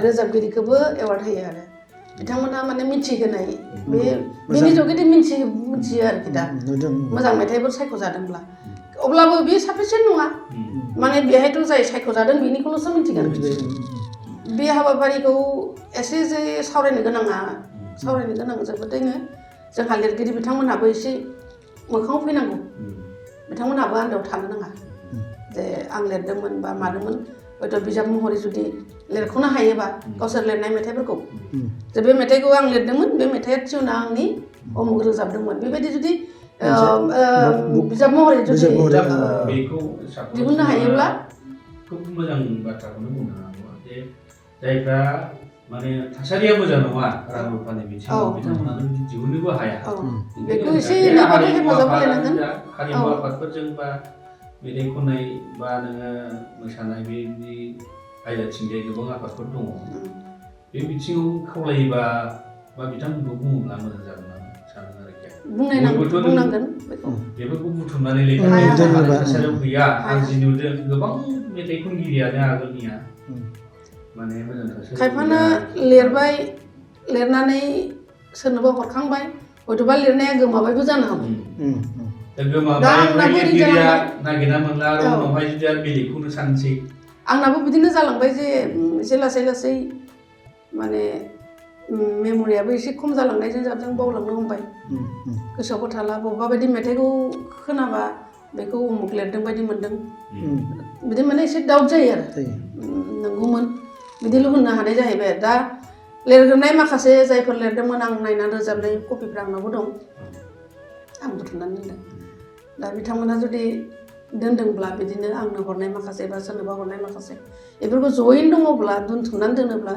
रोजाबगिरिखौबो एवार्ड होयो आरो बिथांमोनहा माने मिथिहोनाय बेनि जुगेदि मिथियो आरोखि दा मोजां मेथाइफोर सायख'जादोंब्ला अब्लाबो बेयो साफिसियेन्ट नङा माने बेहायथ' जाय सायख'जादों बेनिखौल'सो मिथिगोन बे हाबाफारिखौ एसे जे सावरायनो गोनां जोबोदैनो जोंहा लिरगिरि बिथांमोनहाबो एसे मोखाङाव फैनांगौ बिथांमोनहाबो आन्दोआव थानो नाङा जे आं लिरदोंमोन बा मादोंमोन हयथ' बिजाब महरै जुदि लिरख'नो हायोबा गावसोर लिरनाय मेथाइफोरखौ जे बे मेथाइखौ आं लिरदोंमोन बे मेथाइया टिउना आंनि अमुक रोजाबदोंमोन बेबायदि जुदि बिजाब महरै जुदि दिहुननो हायोब्ला खुब मोजां बाथ्राखौनो बुंनो हागौ जे जायफ्रा माने थासारिया मोजां नङा रां रुफानि बिथिङाव बिथांमोना दिहुननोबो हाया बेखौ एसे एनैबाबो हेफाजाब होलायनांगोन हारिमु आफादफोरजों बा मेथाइ खननाय बा नोङो मोसानाय बेनि आयदाथिंजाय गोबां आफादफोर दङ बे बिथिङाव खावलायोबा बा बिथांमोनखौ बुङोब्ला मोजां जागोन होननानै सानो आरोखि बुंनांगोन बेफोरखौ बुथुमनानै लिरनो थासारियाव गैया आं जि नुदों गोबां मेथाइ खनगिरियानो आगोलनिया माने मोजां थासारि खायफाना लिरनानै सोरनोबा हरखांबाय हयथ'बा लिरनाया गोमाबायबो जानो हागौ नागिरना मोनला आरो उनावहाय जुदि आरो बेलेगखौनो सानसै आंनाबो बिदिनो जालांबाय जे एसे लासै माने मेम'रियाबो एसे खम जालांनायजों जाबजों बावलांनो हमबाय गोसोआवबो थाला बबेबा बायदि मेथाइखौ खोनाबा बेखौ उमुक लिरदों बायदि मोनदों बिदि माने एसे डाउट जायो आरो नंगौमोन बिदिल' होननो हानाय जाहैबाय दा लिरग्रोनाय माखासे जायफोर लिरदोंमोन आं नायनानै रोजाबनाय कपिफ्रा आंनावबो दं आं बुथुमनानै दोनदों दा बिथांमोना जुदि दोनदोंब्ला बिदिनो आंनो हरनाय माखासे बा सोरनोबा हरनाय माखासे बेफोरखौ जयैनो दङब्ला दोनथुमनानै दोनोब्ला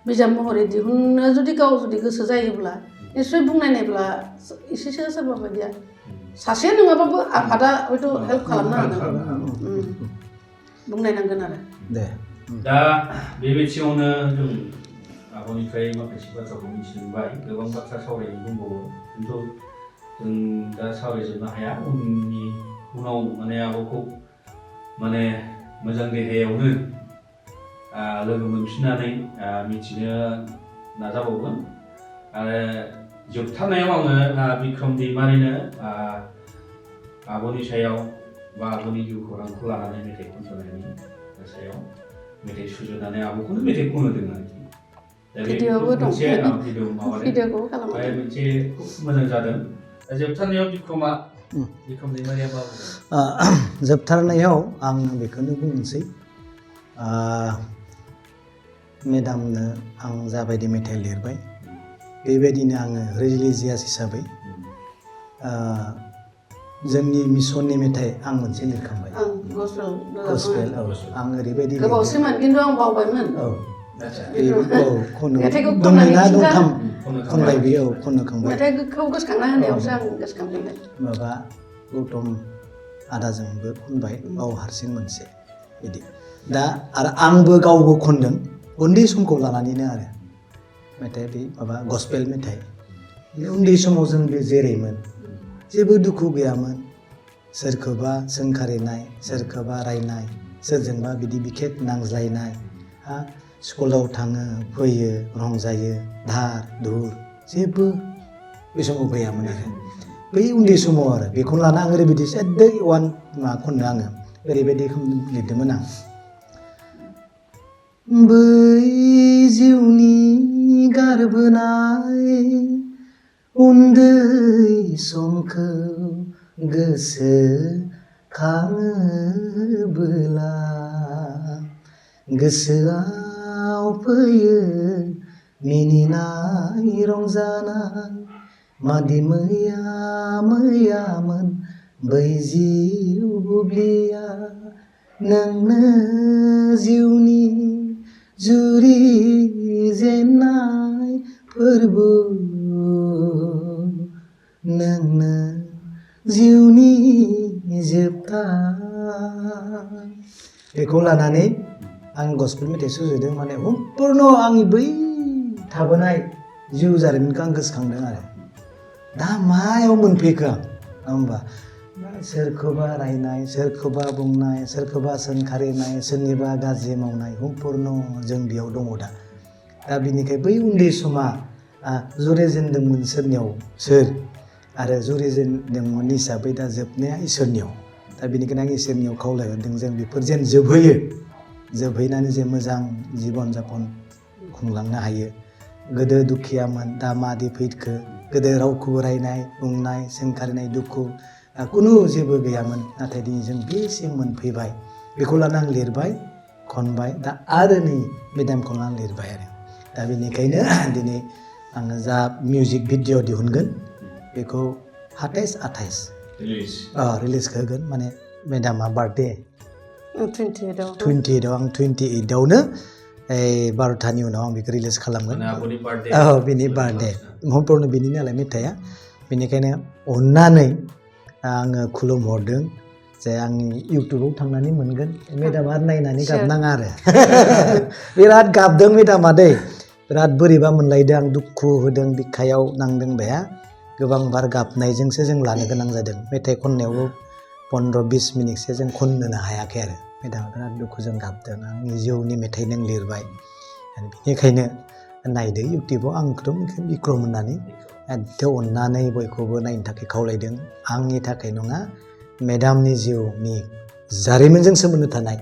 बिजाब महरै दिहुननो जुदि गाव गोसो जायोब्ला निस्सय बुंनायनायब्ला एसेसो सोरबा बायदिया सासे नङाबाबो आफादा हयथ' हेल्प खालामनो हागोन बुंनायनांगोन आरो दा बे बिथिङावनो जों आब'निफ्राय माखासे बाथ्राखौ मिथिनो मोनबाय गोबां बाथ्रा सावरायनो दंबावो खिन्थु जों दा सावरायजोबनो हाया उनाव माने आब'खौ माने मोजां देहायावनो लोगो मोनफिननानै मिथिनो नाजाबावगोन आरो जोबथारनायाव आङो बिक्रम दैमारिनो आब'नि सायाव बा आब'नि जिउ खौरांखौ लानानै मेथाइ खनसनायनि सायाव मेथाइ सुजुनानै आब'खौनो मेथाइ खनहोदों आरोखि भिडिअ'बो दं भिडिअ'खौ खालामबाय मोनसे खुब मोजां जादों जोबथारनायाव बिक्रम दैमारिया मा बुंदों जोबथारनायाव आं बेखौनो बुंनोसै मेदामनो आं जाबायदि मेथाइ लिरबाय बेबायदिनो आङो रिलिजियास हिसाबै जोंनि मिसननि मेथाइ आं मोनसे लिरखांबाय गस्पेल आं ओरैबायदि गोबावसैमोन खिन्थु आं बावबायमोन दंनै ना दंथाम खनबाय बेयो खनखांबाय मेथाइखौ गोसोखांना होनायावसो आं गोसोखांफिनबाय माबा गौतम आदाजोंबो खनबाय गाव हारसिं मोनसे बिदि दा आरो आंबो गावबो खनदों उन्दै समखौ लानानैनो आरो मेथाइ बे माबा गस्पेल मेथाइ उन्दै समाव जों बे जेरैमोन जेबो दुखु गैयामोन सोरखौबा सोंखारिनाय सोरखौबा रायनाय सोरजोंबा बिदि बिखेक नांज्लायनाय स्कुलाव थाङो फैयो रंजायो धार धुर जेबो बे समाव गैयामोन आरो बै उन्दै समाव आरो बेखौनो लाना आं ओरैबायदि एददै वान मा खननो आङो ओरैबायदि लिरदोंमोन आं बै जिउनि खारबोनाय उन्दै समखौ गोसोखाङोबोला गोसोआव फैयो मिनिनाय रंजानाय मादि मैयामोन बै जिउ बुब्लिया नोंनो जिउनि जुरि जेननाय फोरबो नोंनो जिउनि जोबथा बेखौ लानानै आं गस्पेल मेथाइ सुजुदों माने सम्पुर्ण आंनि बै थाबोनाय जिउ जारिमिनखौ आं गोसोखांदों आरो दा मायाव मोनफैखो आं नङा होमबा सोरखौबा रायनाय सोरखौबा बुंनाय सोरखौबा सोंखारिनाय सोरनिबा गाज्रि मावनाय सम्पुर्ण जों बेयाव दङ दा बिनिखाय बै उन्दै समा जुरिजेनदोंमोन सोरनियाव सोर आरो जुरिजेनदोंमोन हिसाबै दा जोबनाया इसोरनियाव दा बेनिखायनो आं इसोरनियाव खावलायहरदों जों बेफोर जेन जोबहैनानै जे मोजां जिबन जापन खुंलांनो हायो गोदो दुखियामोन दा मादि फैखो गोदो रावखौबो रायनाय बुंनाय सोंखारिनाय दुखु खुनु जेबो गैयामोन नाथाय दिनै जों बेसिम मोनफैबाय बेखौ लाना आं लिरबाय खनबाय दा आरो नै मेदामखौ लाना लिरबाय आरो दा बेनिखायनो दिनै आङो जा मिउजिक भिडिअ दिहुनगोन बेखौ 27-28 रिलिजखौ होगोन माने मेदामा बार्थडे 28 आं 28आवनो 12थानि उनाव आं बेखौ रिलिज खालामगोन बिनि बार्थडे सम्पुर्ण बिनि नालाय मेथाइआ बेनिखायनो अननानै आङो खुलुमहरदों जे आंनि इउटुबाव थांनानै मोनगोन मेदामा नायनानै गाबनाङा आरो बिराद गाबदों मेदामा दै बिराद बोरैबा मोनलायदों आं दुखु होदों बिखायाव नांदों बेहा गोबांबार गाबनायजोंसो जों लानो गोनां जादों मेथाइ खननायावबो 15-20 मिनिटसो जों खननोनो हायाखै आरो मेदामा बिराद दुखुजों गाबदों आंनि जिउनि मेथाइ नों लिरबाय बेनिखायनो नायदो इउटुबाव आंखौथ' बिक्रम होननानै एथ' अननानै बयखौबो नायनो थाखाय खावलायदों आंनि थाखाय नङा मेदामनि जिउनि जारिमिनजों सोमोन्दो थानाय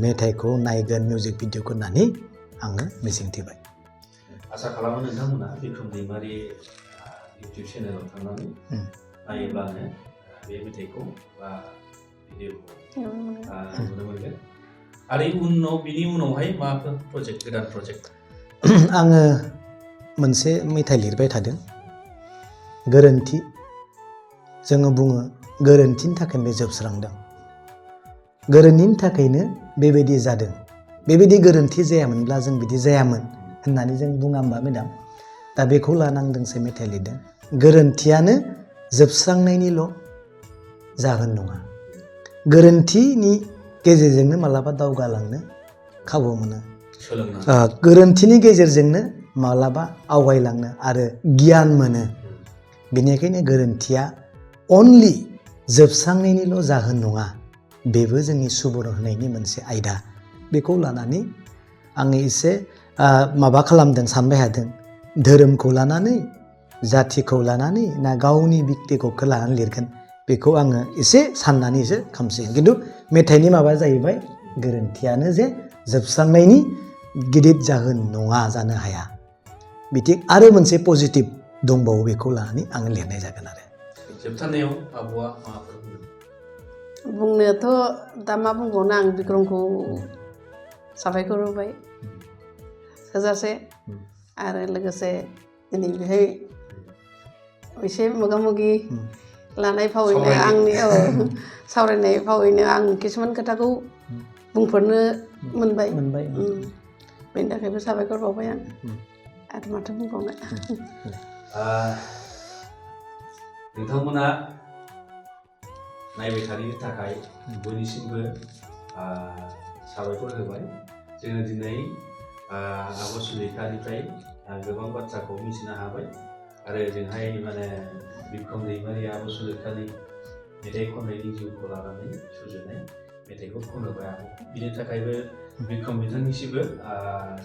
मेथाइखौ नायगोन मिउजिक भिडिअखौ होननानै आङो मिजिंथिबाय आसा खालामो नोंथांमोना बिक्रम दैमारि इउटुब चेनेलाव थांनानै नायोब्लानो बे मेथाइखौ बा भिडिअखौ नुनो मोनगोन आरो बिनि उनावहाय माबाफोर प्रजेक्ट गोदान प्रजेक्ट आङो मोनसे मेथाइ लिरबाय थादों गोरोन्थि जोङो बुङो गोरोन्थिनि थाखायनो बे जोबस्रांदों गोरोन्थिनि थाखायनो बेबायदि जादों बेबायदि गोरोन्थि जायामोनब्ला जों बिदि जायामोन होननानै जों बुङा होमबा मेदाम दा बेखौ लानानै दोंसे मेथाइ लिरदों गोरोन्थियानो जोबस्रांनायनिल' जाहोन नङा गोरोन्थिनि गेजेरजोंनो मालाबा दावगालांनो खाबु मोनो गोरोन्थिनि गेजेरजोंनो मालाबा आवगायलांनो आरो गियान मोनो बेनिखायनो गोरोन्थिया अनलि जोबस्रांनायनिल' जाहोन नङा बेबो जोंनि सुबुरुन होनायनि मोनसे आयदा बेखौ लानानै आङो एसे माबा खालामदों सानबाय थादों धोरोमखौ लानानै जाथिखौ लानानै ना गावनि बिक्तिगतखौ लानानै लिरगोन बेखौ आङो एसे साननानैसो खालामसिगोन खिन्थु मेथाइनि माबा जाहैबाय गोरोन्थियानो जे जोबस्रांनायनि गिदिर जाहोन नङा जानो हाया बिथिं आरो मोनसे पजिटिभ दंबावो बेखौ लानानै आङो लिरनाय जागोन आरो जोबथारनायाव आब'आ माबाफोर बुंनोथ' दा मा बुंबावनो आं बिक्रमखौ साबायखर होबाय थोजासे आरो लोगोसे दिनै बेहाय एसे मोगा मोगि लानाय फावैनो आंनि सावरायनाय फावैनो आं किसुमान खोथाखौ बुंफोरनो मोनबाय बेनि थाखायबो साबायखर बावबाय आं आरो माथो बुंबावनो नोंथांमोना नायबाय थानायनि थाखाय बयनिसिमबो साबायखर होबाय जोङो दिनै आब' सुलेखानिफ्राय गोबां बाथ्राखौ मिथिनो हाबाय आरो जोंहाय माने बिक्रम दैमारि आब' सुलेखानि मेथाइ खननायनि जिउखौ लानानै सुजुनाय मेथाइखौ खनहोबाय आब' बिनि थाखायबो बिक्रम बिथांनिसिमबो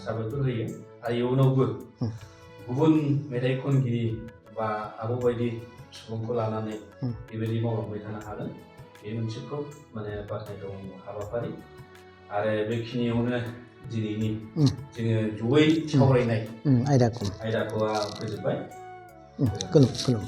साबायखर होयो आरो इयुनावबो गुबुन मेथाइ खनगिरि बा आब' बायदि सुबुंखौ लानानै बेबायदि मावलांबाय थानो हागोन बे मोनसे खोब माने बाख्नायथाव हाबाफारि आरो बेखिनियावनो दिनैनि उम। जोङो जयै सावरायनाय आयदाखौ आयदाखौ आं फोजोबबाय खुलुम